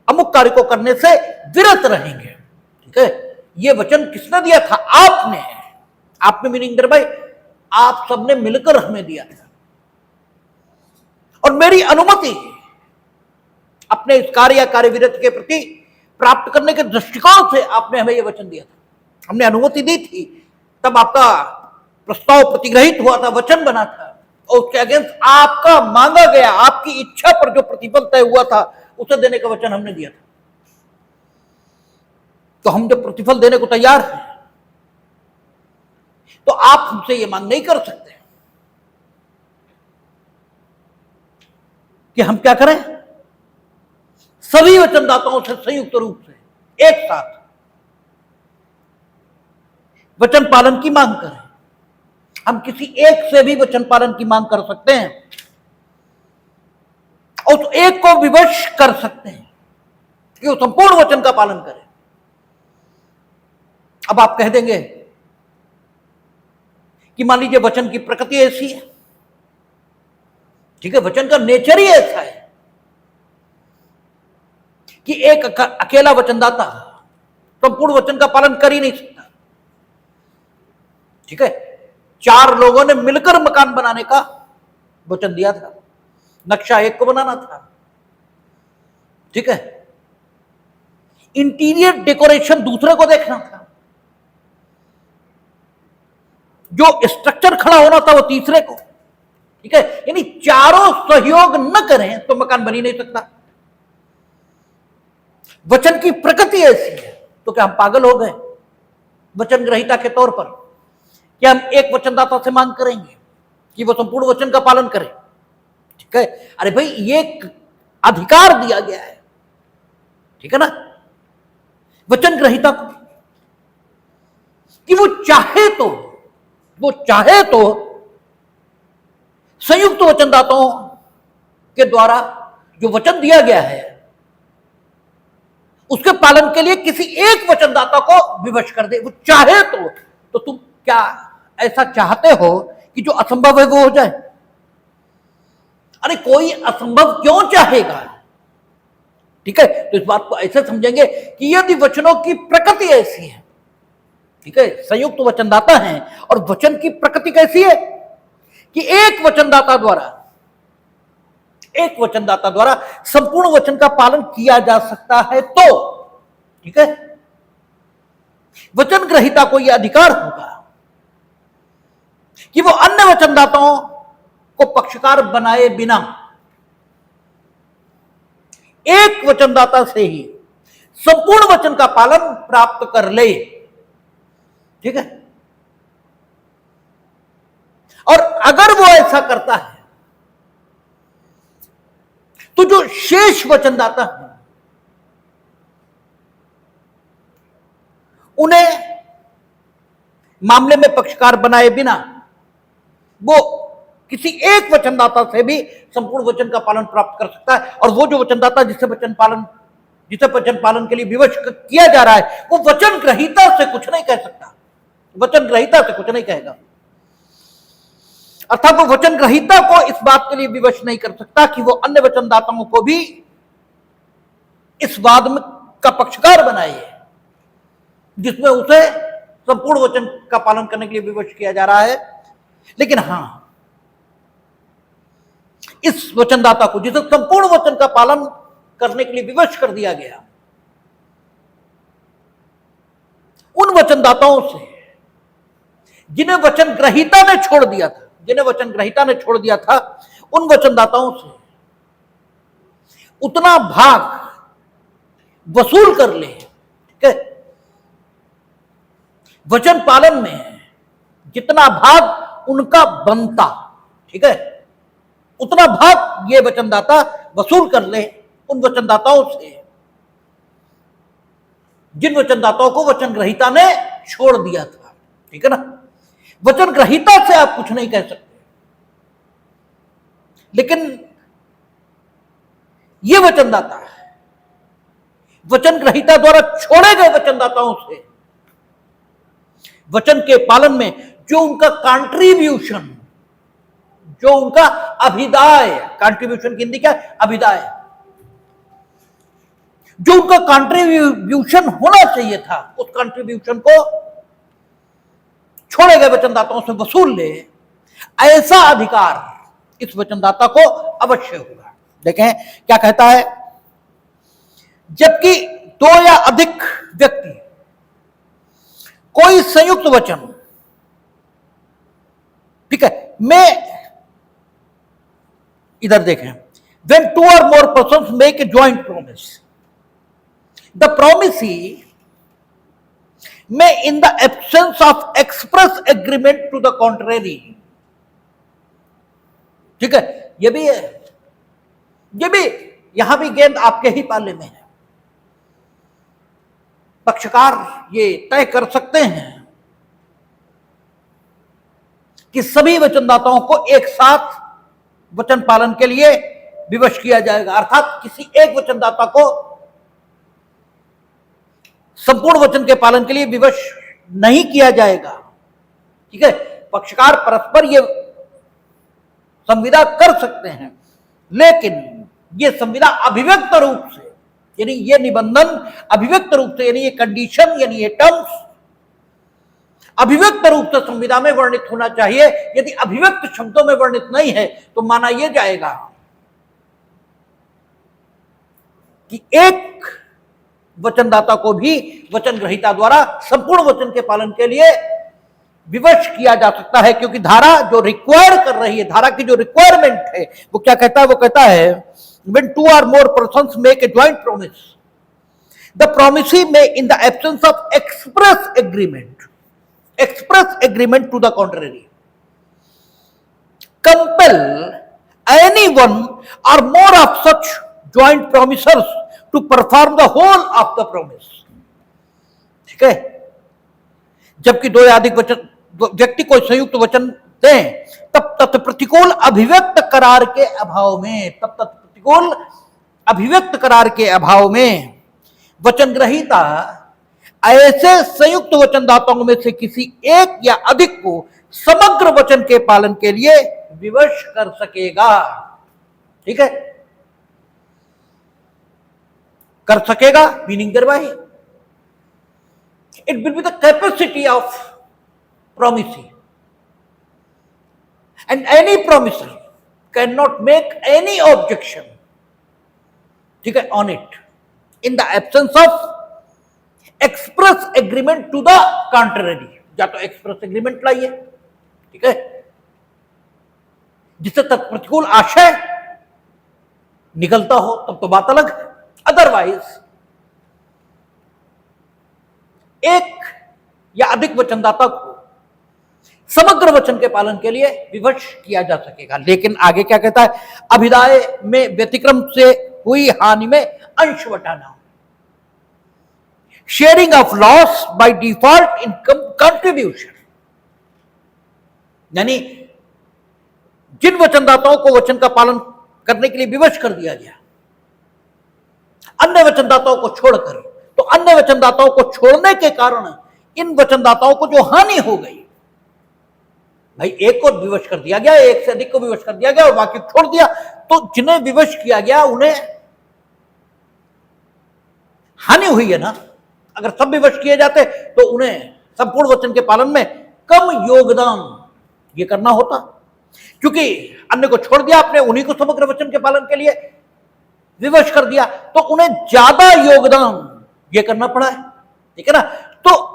अमुक कार्य को करने से विरत रहेंगे, ठीक है। यह वचन किसने दिया था? आपने मीनिंग दर भाई आप सबने मिलकर हमें दिया था, और मेरी अनुमति अपने इस कार्य या कार्य विरत के प्रति प्राप्त करने के दृष्टिकोण से आपने हमें यह वचन दिया था, हमने अनुमति दी थी, तब आपका प्रस्ताव प्रतिग्रहित हुआ था, वचन बना था, और उसके अगेंस्ट आपका मांगा गया, आपकी इच्छा पर जो प्रतिफल तय हुआ था उसे देने का वचन हमने दिया था। तो हम जब प्रतिफल देने को तैयार हैं तो आप हमसे यह मांग नहीं कर सकते कि हम क्या करें, सभी वचनदाताओं से संयुक्त रूप से एक साथ वचन पालन की मांग करें। हम किसी एक से भी वचन पालन की मांग कर सकते हैं और उस एक को विवश कर सकते हैं कि वो संपूर्ण वचन का पालन करे। अब आप कह देंगे कि मान लीजिए वचन की प्रकृति ऐसी है, ठीक है, वचन का नेचर ही ऐसा है कि एक अकेला वचनदाता संपूर्ण वचन का पालन कर ही नहीं सकता। ठीक है, 4 लोगों ने मिलकर मकान बनाने का वचन दिया था, नक्शा एक को बनाना था। ठीक है, इंटीरियर डेकोरेशन दूसरे को देखना था, जो स्ट्रक्चर खड़ा होना था वो तीसरे को। ठीक है, यानी चारों सहयोग न करें तो मकान बन ही नहीं सकता। वचन की प्रकृति ऐसी है, तो क्या हम पागल हो गए वचन ग्रहीता के तौर पर? क्या हम एक वचनदाता से मांग करेंगे कि वो संपूर्ण वचन का पालन करे? ठीक है, अरे भाई ये अधिकार दिया गया है, ठीक है ना, वचन ग्रहीता को कि वो चाहे तो संयुक्त वचनदाताओं के द्वारा जो वचन दिया गया है उसके पालन के लिए किसी एक वचनदाता को विवश कर दे। वो चाहे तो तुम क्या ऐसा चाहते हो कि जो असंभव है वो हो जाए? अरे कोई असंभव क्यों चाहेगा? ठीक है, तो इस बात को ऐसे समझेंगे कि यदि वचनों की प्रकृति ऐसी है, ठीक है, संयुक्त वचनदाता हैं और वचन की प्रकृति कैसी है कि एक वचनदाता द्वारा संपूर्ण वचन का पालन किया जा सकता है, तो ठीक है, वचन ग्रहीता को यह अधिकार होगा कि वो अन्य वचनदाताओं को पक्षकार बनाए बिना एक वचनदाता से ही संपूर्ण वचन का पालन प्राप्त कर ले। ठीक है, और अगर वो ऐसा करता है तो जो शेष वचनदाता हैं उन्हें मामले में पक्षकार बनाए बिना वो किसी एक वचनदाता से भी संपूर्ण वचन का पालन प्राप्त कर सकता है। और वो जो वचनदाता जिसे वचन पालन के लिए विवश किया जा रहा है वो वचन ग्रहीता से कुछ नहीं कह सकता, वचन ग्रहीता से कुछ नहीं कहेगा। अर्थात वो वचन ग्रहीता को इस बात के लिए विवश नहीं कर सकता कि वो अन्य वचनदाताओं को भी इस वाद में का पक्षकार बनाए जिसमें उसे संपूर्ण वचन का पालन करने के लिए विवश किया जा रहा है। लेकिन हां, इस वचनदाता को जिसे संपूर्ण वचन का पालन करने के लिए विवश कर दिया गया, उन वचनदाताओं से जिन्हें वचन ग्रहीता ने छोड़ दिया था, उन वचनदाताओं से उतना भाग वसूल कर ले। ठीक है, वचन पालन में जितना भाग उनका बनता, ठीक है, उतना भाग ये वचनदाता वसूल कर ले उन वचनदाताओं से जिन वचनदाताओं को वचन ग्रहीता ने छोड़ दिया था। ठीक है ना, वचन ग्रहीता से आप कुछ नहीं कह सकते, लेकिन ये वचनदाता वचन ग्रहीता द्वारा छोड़े गए वचनदाताओं से वचन के पालन में जो उनका कंट्रीब्यूशन, जो उनका अभिदाय, कंट्रीब्यूशन की हिंदी क्या है? अभिदाय, जो उनका कंट्रीब्यूशन होना चाहिए था, उस कंट्रीब्यूशन को छोड़े गए वचनदाताओं से वसूल ले, ऐसा अधिकार इस वचनदाता को अवश्य होगा। देखें क्या कहता है, जबकि 2 या अधिक व्यक्ति कोई संयुक्त वचन, ठीक है, में इधर देखें, when 2 or more persons make a joint promise, the promisee may in the absence of express agreement to the contrary, ठीक है, ये भी यहां भी गेंद आपके ही पाले में है। पक्षकार ये तय कर सकते हैं कि सभी वचनदाताओं को एक साथ वचन पालन के लिए विवश किया जाएगा, अर्थात किसी एक वचनदाता को संपूर्ण वचन के पालन के लिए विवश नहीं किया जाएगा। ठीक है, पक्षकार परस्पर ये संविदा कर सकते हैं, लेकिन ये संविदा अभिव्यक्त रूप से यानी ये निबंधन अभिव्यक्त रूप से, यानी ये कंडीशन, यानी ये टर्म्स अभिव्यक्त रूप से संविदा में वर्णित होना चाहिए। यदि अभिव्यक्त शब्दों में वर्णित नहीं है तो माना यह जाएगा कि एक वचनदाता को भी वचन ग्रहीता द्वारा संपूर्ण वचन के पालन के लिए विवश किया जा सकता है, क्योंकि धारा जो रिक्वायर कर रही है, धारा की जो रिक्वायरमेंट है वो क्या कहता है? वो कहता है when two or more persons make a joint promise, the promisee may in the absence of express agreement to the contrary compel any one or more of such joint promisers to perform the whole of the promise। ठीक है, जबकि दो या अधिक वचन व्यक्ति कोई संयुक्त वचन दें तब तत् प्रतिकूल अभिव्यक्त करार के अभाव में, तब तत् प्रतिकूल अभिव्यक्त करार के अभाव में वचन ग्रहीता ऐसे संयुक्त वचनदाताओं में से किसी एक या अधिक को समग्र वचन के पालन के लिए विवश कर सकेगा। ठीक है, कर सकेगा meaning दरवाही it will be the capacity of promising, and any promiser cannot make any objection, ठीक है, on it in the absence of express agreement to the contrary। या तो express agreement लाइए, ठीक है, जिससे तक प्रतिकूल आशय निकलता हो तब तो बात अलग, अदरवाइज एक या अधिक वचनदाता को समग्र वचन के पालन के लिए विवश किया जा सकेगा। लेकिन आगे क्या कहता है? अभिदाय में व्यतिक्रम से हुई हानि में अंश बटाना, sharing of loss by default in contribution, यानी जिन वचनदाताओं को वचन का पालन करने के लिए विवश कर दिया गया, अन्य वचनदाताओं को छोड़कर, तो अन्य वचनदाताओं को छोड़ने के कारण इन वचनदाताओं को जो हानि हो गई, भाई एक को विवश कर दिया गया, एक से अधिक को विवश कर दिया गया और बाकी छोड़ दिया, तो जिन्हें विवश किया गया उन्हें हानि हुई है ना। अगर सब विवश किए जाते तो उन्हें संपूर्ण वचन के पालन में कम योगदान ये करना होता, क्योंकि अन्य को छोड़ दिया आपने, उन्हीं को समग्र वचन के पालन के लिए विवश कर दिया, तो उन्हें ज्यादा योगदान ये करना पड़ा है। ठीक है ना, तो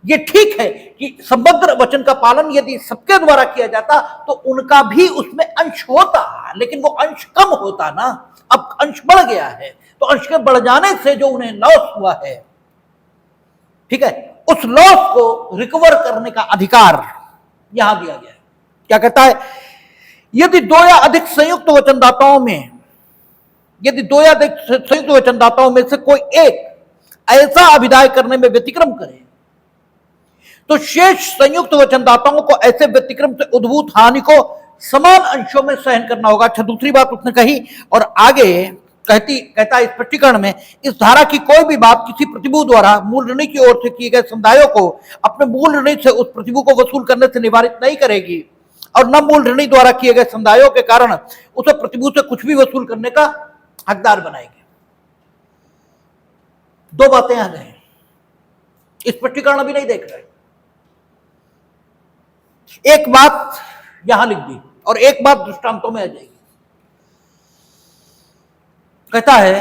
ये ठीक है कि समग्र वचन का पालन यदि सबके द्वारा किया जाता तो उनका भी उसमें अंश होता, लेकिन वो अंश कम होता ना, अब अंश बढ़ गया है, तो अंश के बढ़ जाने से जो उन्हें लॉस हुआ है, ठीक है, उस लॉस को रिकवर करने का अधिकार यहां दिया गया है। क्या कहता है? यदि दो या अधिक संयुक्त वचनदाताओं में, यदि दो या अधिक संयुक्त वचनदाताओं में से कोई एक ऐसा अभिदाय करने में व्यतिक्रम करे तो शेष संयुक्त वचनदाताओं को ऐसे व्यतिक्रम से उद्भूत हानि को समान अंशों में सहन करना होगा। अच्छा, दूसरी बात उसने कही और आगे कहता है स्पष्टीकरण में, इस धारा की कोई भी बात किसी प्रतिभू द्वारा मूल ऋणी की ओर से किए गए समुदायों को अपने मूल ऋणी से उस प्रतिभू को वसूल करने से निवारित नहीं करेगी और न मूल ऋणी द्वारा किए गए समुदायों के कारण उसे प्रतिभू से कुछ भी वसूल करने का हकदार बनाएगी। दो बातें आ गए, स्पष्टीकरण अभी नहीं देख रहे। एक बात यहां लिख दी और एक बात दृष्टांतों में आ जाएगी। कहता है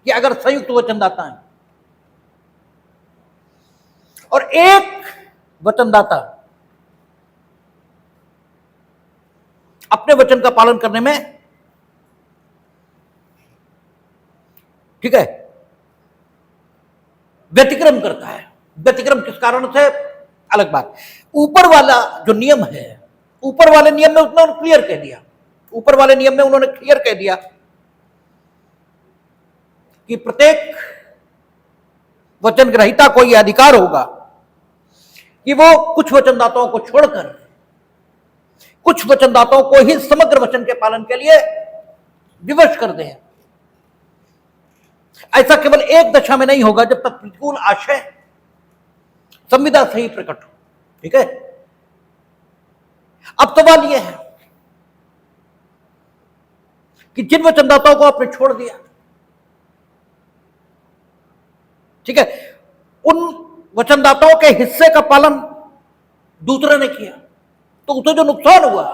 कि अगर संयुक्त वचनदाता है और एक वचनदाता अपने वचन का पालन करने में, ठीक है, व्यतिक्रम करता है, व्यतिक्रम किस कारण से अलग बात, ऊपर वाला जो नियम है, ऊपर वाले नियम में उन्होंने क्लियर कह दिया, ऊपर वाले नियम में उन्होंने क्लियर कह दिया कि प्रत्येक वचन ग्रहीता को यह अधिकार होगा कि वो कुछ वचनदाताओं को छोड़कर कुछ वचनदाताओं को ही समग्र वचन के पालन के लिए विवश कर दें। ऐसा केवल एक दशा में नहीं होगा, जब तक प्रतिकूल आशय संविदा से ही प्रकट हो। ठीक है, अब सवाल यह है कि जिन वचनदाताओं को आपने छोड़ दिया ठीक है, उन वचनदाताओं के हिस्से का पालन दूसरे ने किया तो उसे जो नुकसान हुआ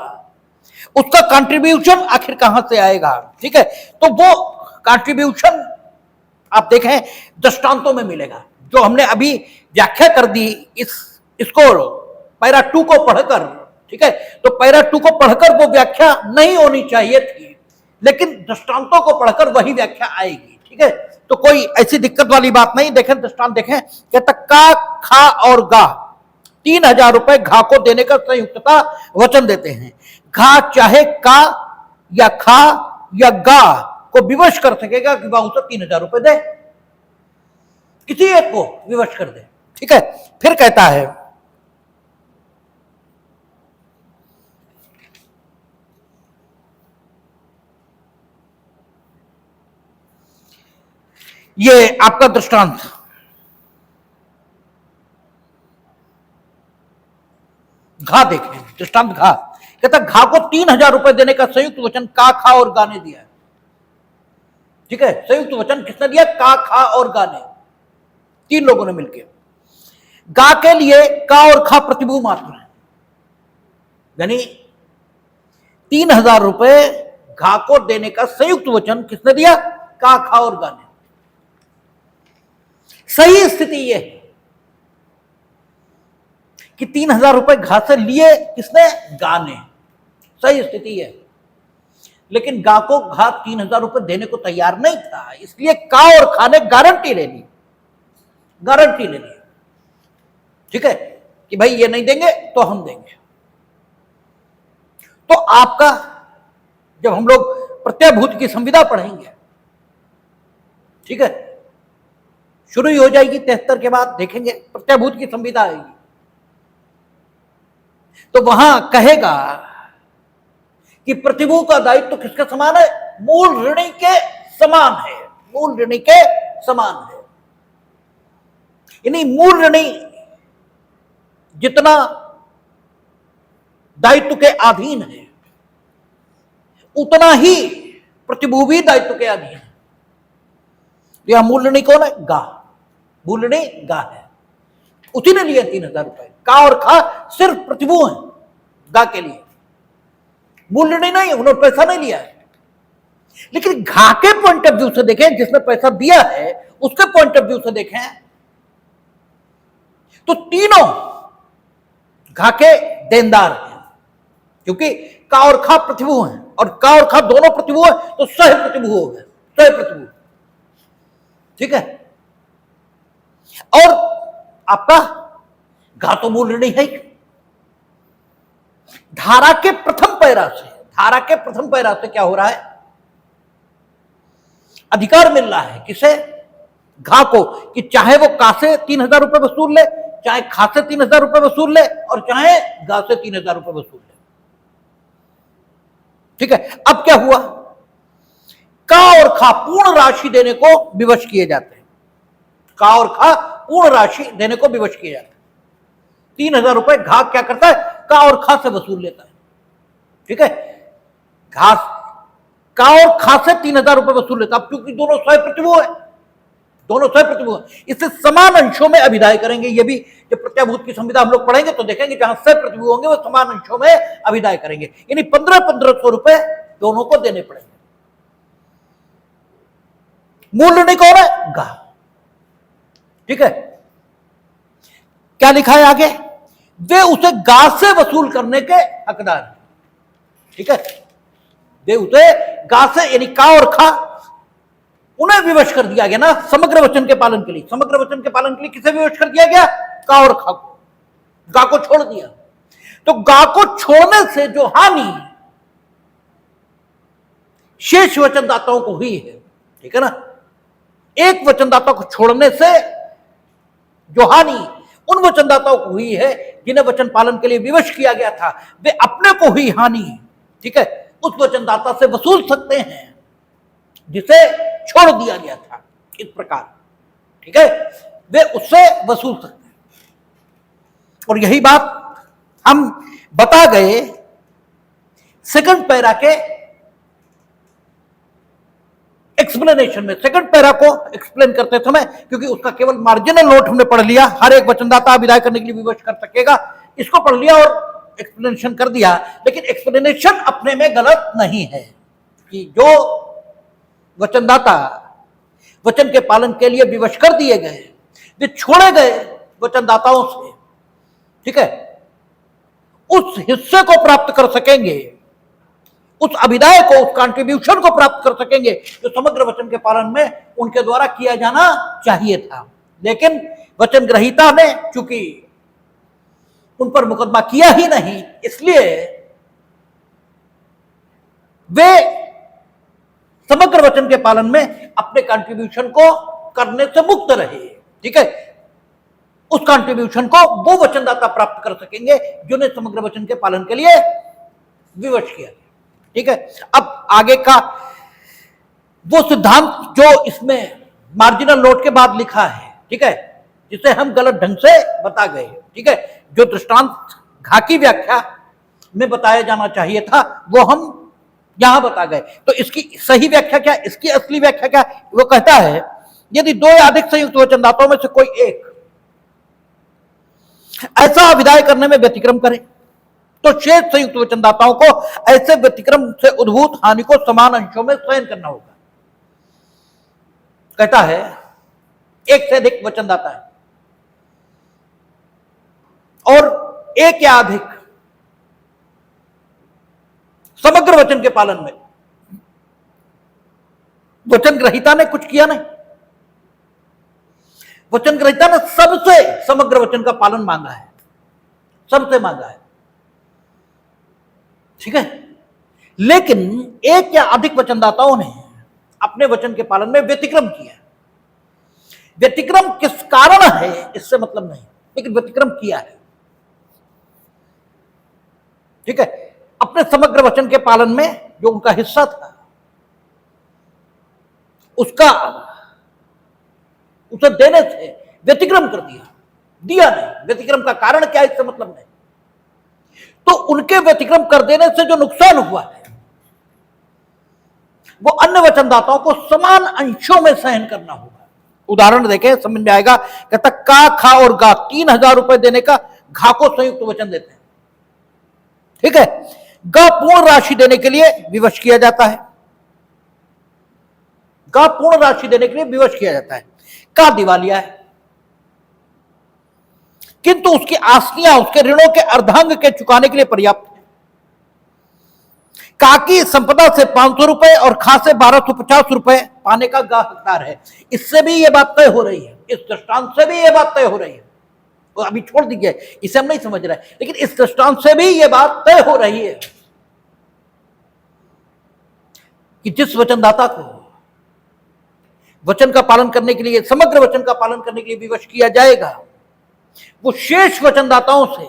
उसका कंट्रीब्यूशन आखिर कहां से आएगा? ठीक है, तो वो कंट्रीब्यूशन आप देखें दृष्टांतों में मिलेगा, जो हमने अभी व्याख्या कर दी इसको पैरा 2 को पढ़कर। ठीक है, तो पैरा 2 को पढ़कर वो व्याख्या नहीं होनी चाहिए थी, लेकिन दृष्टांतों को पढ़कर वही व्याख्या आएगी। ठीक है, तो कोई ऐसी दिक्कत वाली बात नहीं। देखें दृष्टांत देखें, कहता का, खा और गा 3000 रुपए घा को देने का संयुक्तता वचन देते हैं। घा चाहे का या खा या गा को विवश कर सकेगा कि वह उसे 3000 रुपए दे, किसी एक को विवश कर दे। ठीक है, फिर कहता है ये आपका दृष्टांत, घा देखें, दृष्टांत घा कहता घा को 3000 रुपए देने का संयुक्त वचन का, खा और गा ने दिया है। ठीक है, संयुक्त वचन किसने दिया? का, खा और गा ने, 3 लोगों ने मिलकर। गा के लिए का और खा प्रतिभू मात्र है, यानी 3000 रुपए घा को देने का संयुक्त वचन किसने दिया? का, खा और गा ने। सही स्थिति यह है कि 3000 रुपए घा से लिए किसने? गा ने। सही स्थिति है, लेकिन गा को घा 3000 रुपए देने को तैयार नहीं था, इसलिए का और खा ने गारंटी ले ली, गारंटी ले ली। ठीक है, कि भाई ये नहीं देंगे तो हम देंगे। तो आपका जब हम लोग प्रत्ययभूत की संविदा पढ़ेंगे, ठीक है, शुरू ही हो जाएगी 73 के बाद, देखेंगे प्रत्ययभूत की संविदा आएगी, तो वहां कहेगा कि प्रतिभू का दायित्व तो किसके समान है? मूल ऋणी के समान है, मूल ऋणी के समान है। यानी मूल ऋणी जितना दायित्व के अधीन है उतना ही प्रतिभू भी दायित्व के अधीन है। यह मूल ऋणी कौन है? गा, मूल ऋणी गा है, उसी ने लिए 3000 रुपए। का और खा सिर्फ प्रतिभू है गा के लिए, मूल ऋणी नहीं, उन्होंने पैसा नहीं लिया है। लेकिन घा के पॉइंट ऑफ व्यू से देखें, जिसने पैसा दिया है उसके पॉइंट ऑफ व्यू से देखें तो तीनों घा के देनदार हैं, क्योंकि का और खा प्रतिभू हैं, और का और खा दोनों प्रतिभू हैं तो सह प्रतिभू हो गए, सह प्रतिभू। ठीक है, और आपका घा तो मूल ऋणी है। धारा के प्रथम पैरा से, धारा के प्रथम पैरा से क्या हो रहा है? अधिकार मिल रहा है किसे? घा को, कि चाहे वो का से 3000 रुपए वसूल ले, चाहे खा से 3000 रुपए वसूल ले, और चाहे गा से 3000 रुपए वसूल ले। ठीक है, अब क्या हुआ? का और खा पूर्ण राशि देने को विवश किए जाते हैं, का और खा पूर्ण राशि देने को विवश किए जाते हैं। 3000 रुपए घा क्या करता है? का और खा से वसूल लेता है। ठीक है, घा का और खा से 3000 रुपए वसूल लेता है, क्योंकि दोनों सह प्रतिभू है, दोनों सह प्रतिभू है, इससे समान अंशों में अभिदाय करेंगे। ये भी जब प्रत्याभूत की संविदा हम लोग पढ़ेंगे तो देखेंगे जहां सह प्रतिभू होंगे वो समान अंशों में अभिदाय करेंगे, यानी 1500 रुपए दोनों को देने पड़ेंगे। मूल ऋणी कौन है? गा। ठीक है, क्या लिखा है आगे? वे उसे गा से वसूल करने के हकदार हैं। ठीक है, वे उसे गा से, यानी का और खा, उन्हें विवश कर दिया गया ना समग्र वचन के पालन के लिए। समग्र वचन के पालन के लिए किसे विवश कर दिया गया? का और खा को। गा को छोड़ दिया, तो गा को छोड़ने से जो हानि शेष वचनदाताओं को हुई है, ठीक है ना, एक वचनदाता को छोड़ने से जो हानि उन वचनदाताओं को हुई है जिन्हें वचन पालन के लिए विवश किया गया था, वे अपने को हुई हानि, ठीक है, उस वचनदाता से वसूल सकते हैं जिसे छोड़ दिया गया था। इस प्रकार, ठीक है, वे उससे वसूल सकते हैं। और यही बात हम बता गए सेकंड पैरा के 1 एक्सप्लेनेशन में सेकंड पैरा को एक्सप्लेन करते समय, क्योंकि उसका केवल मार्जिनल नोट हमने पढ़ लिया, हर एक वचनदाता विदाई करने के लिए विवश कर सकेगा, इसको पढ़ लिया और एक्सप्लेनेशन कर दिया। लेकिन एक्सप्लेनेशन अपने में गलत नहीं है कि जो वचनदाता वचन के पालन के लिए विवश कर दिए गए, वे छोड़े गए वचनदाताओं से, ठीक है, उस हिस्से को प्राप्त कर सकेंगे, उस अभिदाय को, उस कंट्रीब्यूशन को प्राप्त कर सकेंगे जो समग्र वचन के पालन में उनके द्वारा किया जाना चाहिए था। लेकिन वचन ग्रहीता ने चूंकि उन पर मुकदमा किया ही नहीं, इसलिए वे समग्र वचन के पालन में अपने कंट्रीब्यूशन को करने से मुक्त रहे, ठीक है। उस कंट्रीब्यूशन को वो वचनदाता प्राप्त कर सकेंगे जिन्हें समग्र वचन के पालन के लिए विवश किया गया, ठीक है। अब आगे का वो सिद्धांत जो इसमें मार्जिनल नोट के बाद लिखा है, ठीक है, जिसे हम गलत ढंग से बता गए, ठीक है, जो दृष्टांत घा की व्याख्या में बताया जाना चाहिए था वो हम यहां बता गए। तो इसकी सही व्याख्या क्या, इसकी असली व्याख्या क्या? वो कहता है यदि दो या अधिक संयुक्त वचनदाताओं में से कोई एक ऐसा विदाई करने में व्यतिक्रम करे तो शेष संयुक्त वचनदाताओं को ऐसे व्यतिक्रम से उद्भूत हानि को समान अंशों में सहन करना होगा। कहता है एक से अधिक वचनदाता है और एक या अधिक समग्र वचन के पालन में वचन ग्रहीता ने कुछ किया नहीं, वचन ग्रहीता ने सबसे समग्र वचन का पालन मांगा है, सबसे मांगा है, ठीक है। लेकिन एक या अधिक वचनदाताओं ने अपने वचन के पालन में व्यतिक्रम किया। व्यतिक्रम किस कारण है इससे मतलब नहीं, लेकिन व्यतिक्रम किया है, ठीक है। अपने समग्र वचन के पालन में जो उनका हिस्सा था उसका उसे देने से व्यतिक्रम कर दिया नहीं। व्यतिक्रम का कारण क्या है इससे मतलब नहीं। तो उनके व्यतिक्रम कर देने से जो नुकसान हुआ है वो अन्य वचनदाताओं को समान अंशों में सहन करना होगा। उदाहरण देखें, समझ में आएगा। कहता का, खा और गा 3,000 रुपए देने का घा को संयुक्त वचन देते हैं, ठीक है। गा पूर्ण राशि देने के लिए विवश किया जाता है, गा पूर्ण राशि देने के लिए विवश किया जाता है। का दिवालिया है किंतु उसकी आसनियां उसके ऋणों के अर्धांग के चुकाने के लिए पर्याप्त है। का की संपदा से 500 रुपए और खा से 1250 रुपए पाने का गा हकदार है। इससे भी यह बात तय हो रही है, इस दृष्टांत से भी यह बात तय हो रही है। तो अभी छोड़ दीजिए, इसे हम नहीं समझ रहे, लेकिन इस दृष्टांत से भी यह बात तय हो रही है कि जिस वचनदाता को वचन का पालन करने के लिए, समग्र वचन का पालन करने के लिए विवश किया जाएगा, वो शेष वचनदाताओं से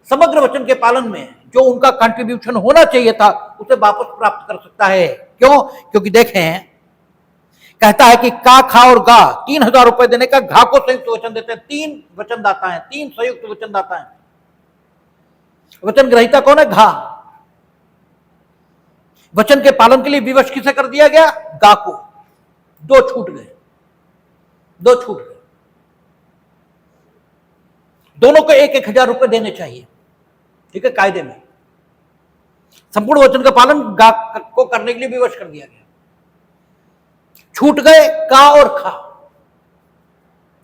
समग्र वचन के पालन में जो उनका कंट्रीब्यूशन होना चाहिए था उसे वापस प्राप्त कर सकता है। क्यों? क्योंकि देखें, कहता है कि का, खा और गा 3,000 रुपए देने का घा को संयुक्त वचन देते हैं। 3 वचनदाता हैं, 3 संयुक्त वचनदाता हैं। वचन ग्रहीता कौन है? घा। वचन के पालन के लिए विवश किसे कर दिया गया? गा को। 2 छूट गए, 2 छूट गए। दोनों को 1,000 रुपए देने चाहिए, ठीक है, कायदे में। संपूर्ण वचन का पालन गा को करने के लिए विवश कर दिया गया। छूट गए का और खा,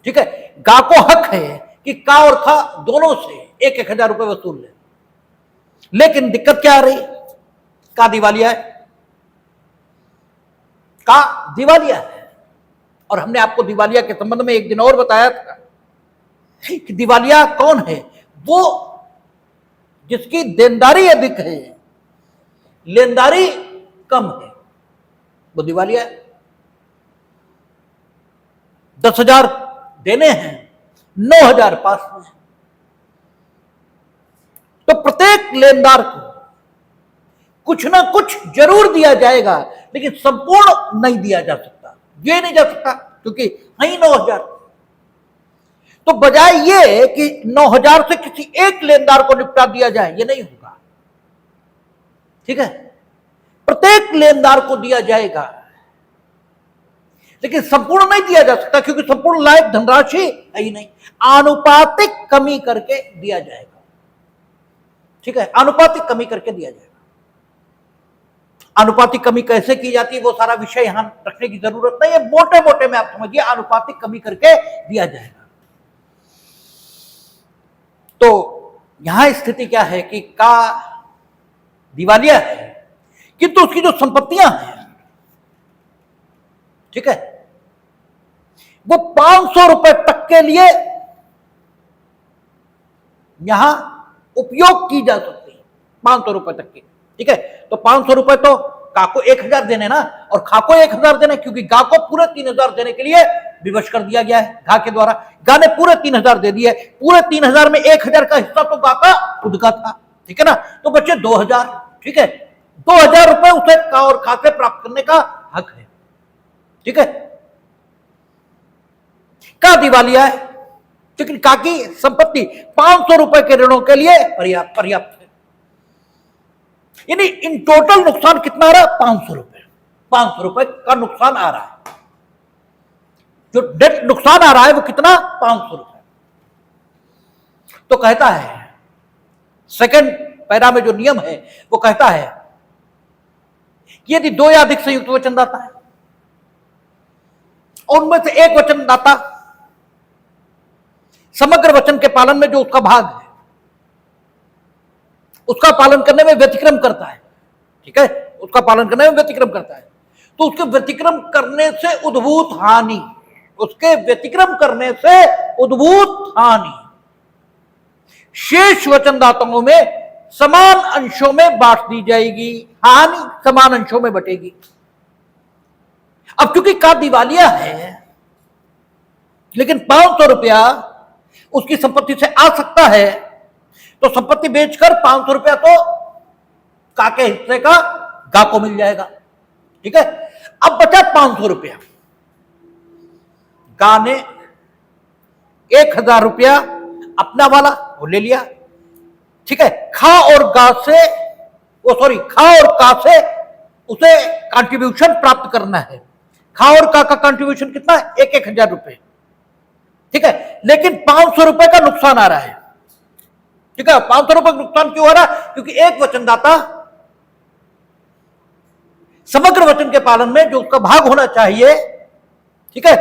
ठीक है। गा को हक है कि का और खा दोनों से 1,000 रुपए वसूल ले, लेकिन दिक्कत क्या आ रही? का दिवालिया है, का दिवालिया है। और हमने आपको दिवालिया के संबंध में एक दिन और बताया था कि दिवालिया कौन है? वो जिसकी देनदारी अधिक है, लेनदारी कम है, वो दिवालिया है। 10,000 देने हैं, 9,000 पास में। तो प्रत्येक लेनदार को कुछ ना कुछ जरूर दिया जाएगा, लेकिन संपूर्ण नहीं दिया जा सकता। ये नहीं जा सकता क्योंकि नहीं 9,000। तो बजाय ये कि 9,000 से किसी एक लेनदार को निपटा दिया जाए, ये नहीं होगा, ठीक है। प्रत्येक लेनदार को दिया जाएगा लेकिन संपूर्ण नहीं दिया जा सकता, क्योंकि संपूर्ण लायक धनराशि है ही नहीं। आनुपातिक कमी करके दिया जाएगा, ठीक है, आनुपातिक कमी करके दिया जाएगा। अनुपातिक कमी कैसे की जाती है वो सारा विषय यहां रखने की जरूरत नहीं है, मोटे मोटे में आप समझिए अनुपातिक कमी करके दिया जाएगा। तो यहां स्थिति क्या है कि का दिवालिया है, किंतु उसकी जो संपत्तियां हैं, ठीक है, वो 500 रुपए तक के लिए यहां उपयोग की जा सकती है, 500 रुपए तक की, ठीक है। तो 500 रुपए तो गा को 1000 देने ना, और खा को 1000 देने, क्योंकि गा को पूरे 3000 देने के लिए विवश कर दिया गया है गा के द्वारा। गा ने पूरे 3000 दे दिए, पूरे 3000 में 1000 का हिस्सा तो गा का खुद का था, ठीक है ना, तो बच्चे 2000, ठीक है, 2000 रुपए उसे का और खा से प्राप्त करने का हक है, ठीक है। का दिवालिया है, लेकिन का की संपत्ति 500 रुपए के ऋणों के लिए पर्याप्त है। यानी इन टोटल नुकसान कितना आ रहा है? 500 रुपए, 500 रुपए का नुकसान आ रहा है। जो नेट नुकसान आ रहा है वो कितना? 500 रुपए। तो कहता है सेकंड पैरा में जो नियम है वो कहता है कि यदि 2 या अधिक संयुक्त वचनदाता है और उनमें से एक वचनदाता समग्र वचन के पालन में जो उसका भाग है उसका पालन करने में व्यतिक्रम करता है, ठीक है, उसका पालन करने में व्यतिक्रम करता है, तो उसके व्यतिक्रम करने से उद्भूत हानि, उसके व्यतिक्रम करने से उद्भूत हानि शेष वचनदाताओं में समान अंशों में बांट दी जाएगी, हानि समान अंशों में बटेगी। अब क्योंकि का दिवालिया है लेकिन 500 रुपया उसकी संपत्ति से आ सकता है, तो संपत्ति बेचकर 500 रुपया तो का के हिस्से का गा को मिल जाएगा, ठीक है। अब बचा 500 रुपया, गा ने 1000 रुपया अपना वाला वो ले लिया, ठीक है। खा और गा से खा और का से उसे कंट्रीब्यूशन प्राप्त करना है। खा और का कंट्रीब्यूशन कितना है? 1000 रुपए, ठीक है, लेकिन 500 रुपए का नुकसान आ रहा है, ठीक है। 500 रुपए का नुकसान क्यों आ रहा है? क्योंकि एक वचनदाता समग्र वचन के पालन में जो उसका भाग होना चाहिए, ठीक है,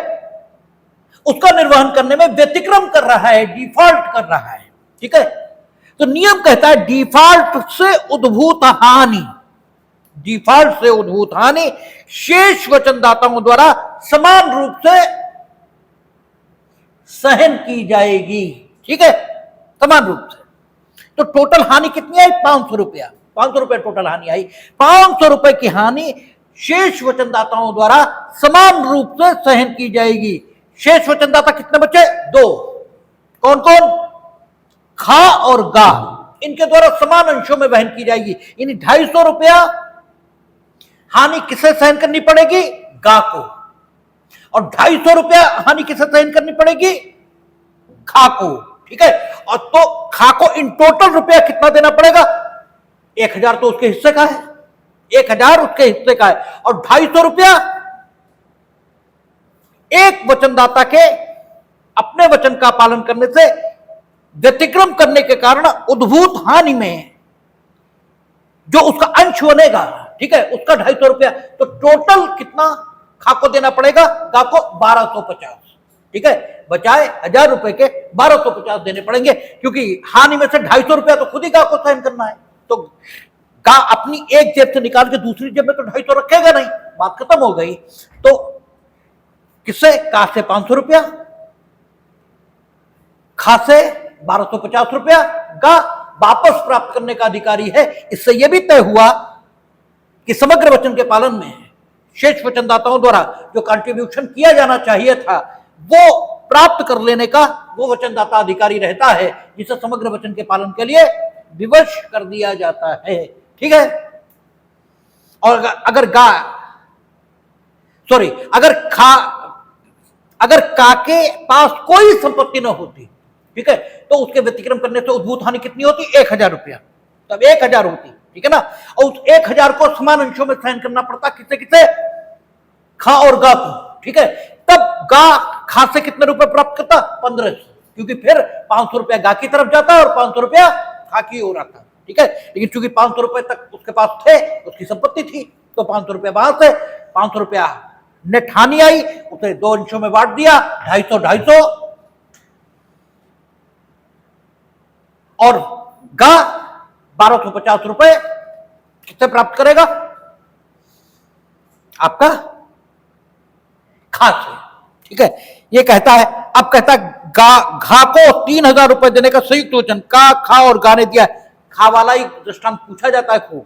उसका निर्वहन करने में व्यतिक्रम कर रहा है, डिफॉल्ट कर रहा है, ठीक है। तो नियम कहता है डिफॉल्ट से उद्भूत हानि, डिफॉल्ट से उद्भूत हानि शेष वचनदाताओं द्वारा समान रूप से सहन की जाएगी, ठीक है, समान रूप से। तो टोटल हानि कितनी आई? 500 रुपया, 500 रुपया टोटल हानि आई। 500 रुपए की हानि शेष वचनदाताओं द्वारा समान रूप से सहन की जाएगी। शेष वचनदाता कितने बचे? 2। कौन कौन? खा और गा, इनके द्वारा समान अंशों में वहन की जाएगी। यानी 250 रुपया हानि किसे सहन करनी पड़ेगी? गा को। और 250 रुपया हानि किसे सहन करनी पड़ेगी? खा को, ठीक है। और तो खा को इन टोटल रुपया कितना देना पड़ेगा? 1000 तो उसके हिस्से का है, 1000 उसके हिस्से का है, और 250 रुपया एक वचनदाता के अपने वचन का पालन करने से व्यतिक्रम करने के कारण उद्भूत हानि में जो उसका अंश बनेगा, ठीक है, उसका 250 रुपया। तो टोटल कितना खा को देना पड़ेगा? गा को 1250, ठीक है। बचाए 1000 रुपए के 1250 देने पड़ेंगे, क्योंकि हानि में से 250 रुपया तो खुद ही गा को सहन करना है। तो गा अपनी एक जेब से निकाल के दूसरी जेब में तो 250 रखेगा नहीं, बात खत्म हो गई। तो किससे? का से 500 रुपया, खा से 1250 रुपया, गा वापस प्राप्त करने का अधिकारी है। इससे यह भी तय हुआ कि समग्र वचन के पालन में शेष वचनदाताओं द्वारा जो कंट्रीब्यूशन किया जाना चाहिए था वो प्राप्त कर लेने का वो वचनदाता अधिकारी रहता है, जिसे समग्र वचन के पालन के लिए विवश कर दिया जाता है, ठीक है। और अगर का के पास कोई संपत्ति न होती, ठीक है, तो उसके व्यतिक्रम करने से उद्भूत हानि कितनी होती? 1000 रुपया, तब 1000 होती, ठीक है ना। और उस 1000 को समान अंशों में सहन करना पड़ता, किसे किसे? खा और गा को, ठीक है, तब गा खा से कितने रुपए प्राप्त करता? 1500, क्योंकि फिर 500 रुपया गा की तरफ जाता और 500 रुपया खा की ओर आता, ठीक है। लेकिन चूंकि 500 रुपए तक उसके पास थे, उसकी संपत्ति थी, तो 500 रुपया वहां से 500 रुपया नेट हानि आई, उसे 2 अंशों में बांट दिया, 250 और गा 1250 रुपए किससे प्राप्त करेगा? आपका खा से, ठीक है। ये कहता है, अब कहता है घा को 3000 रुपए देने का संयुक्त वचन का, खा और गा ने दिया। खा वाला ही दृष्टांत पूछा जाता है, खूब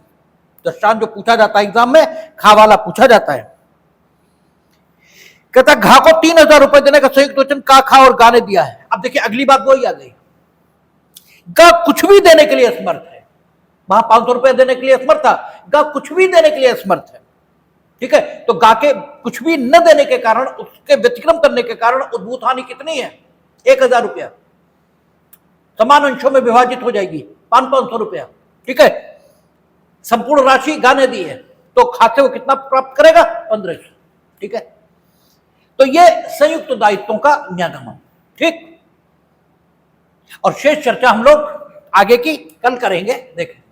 दृष्टांत जो पूछा जाता है एग्जाम में, खा वाला पूछा जाता है। कहता है घा को 3000 रुपए देने का संयुक्त वचन का, खा और गा ने दिया है। अब देखिए अगली बात वही आ गई, गा कुछ भी देने के लिए असमर्थ है। वहां 500 रुपए देने के लिए असमर्थ था, गा कुछ भी देने के लिए असमर्थ है, ठीक है। तो गा के कुछ भी न देने के कारण, उसके व्यतिक्रम करने के कारण उद्भूत हानि कितनी है? 1000 रुपया, समान अंशों में विभाजित हो जाएगी, 500 रुपया, ठीक है। संपूर्ण राशि गा ने दी है, तो खाते वो कितना प्राप्त करेगा? 1500, ठीक है। तो ये संयुक्त दायित्वों का न्यागमन, ठीक। और शेष चर्चा हम लोग आगे की कल करेंगे, देखें।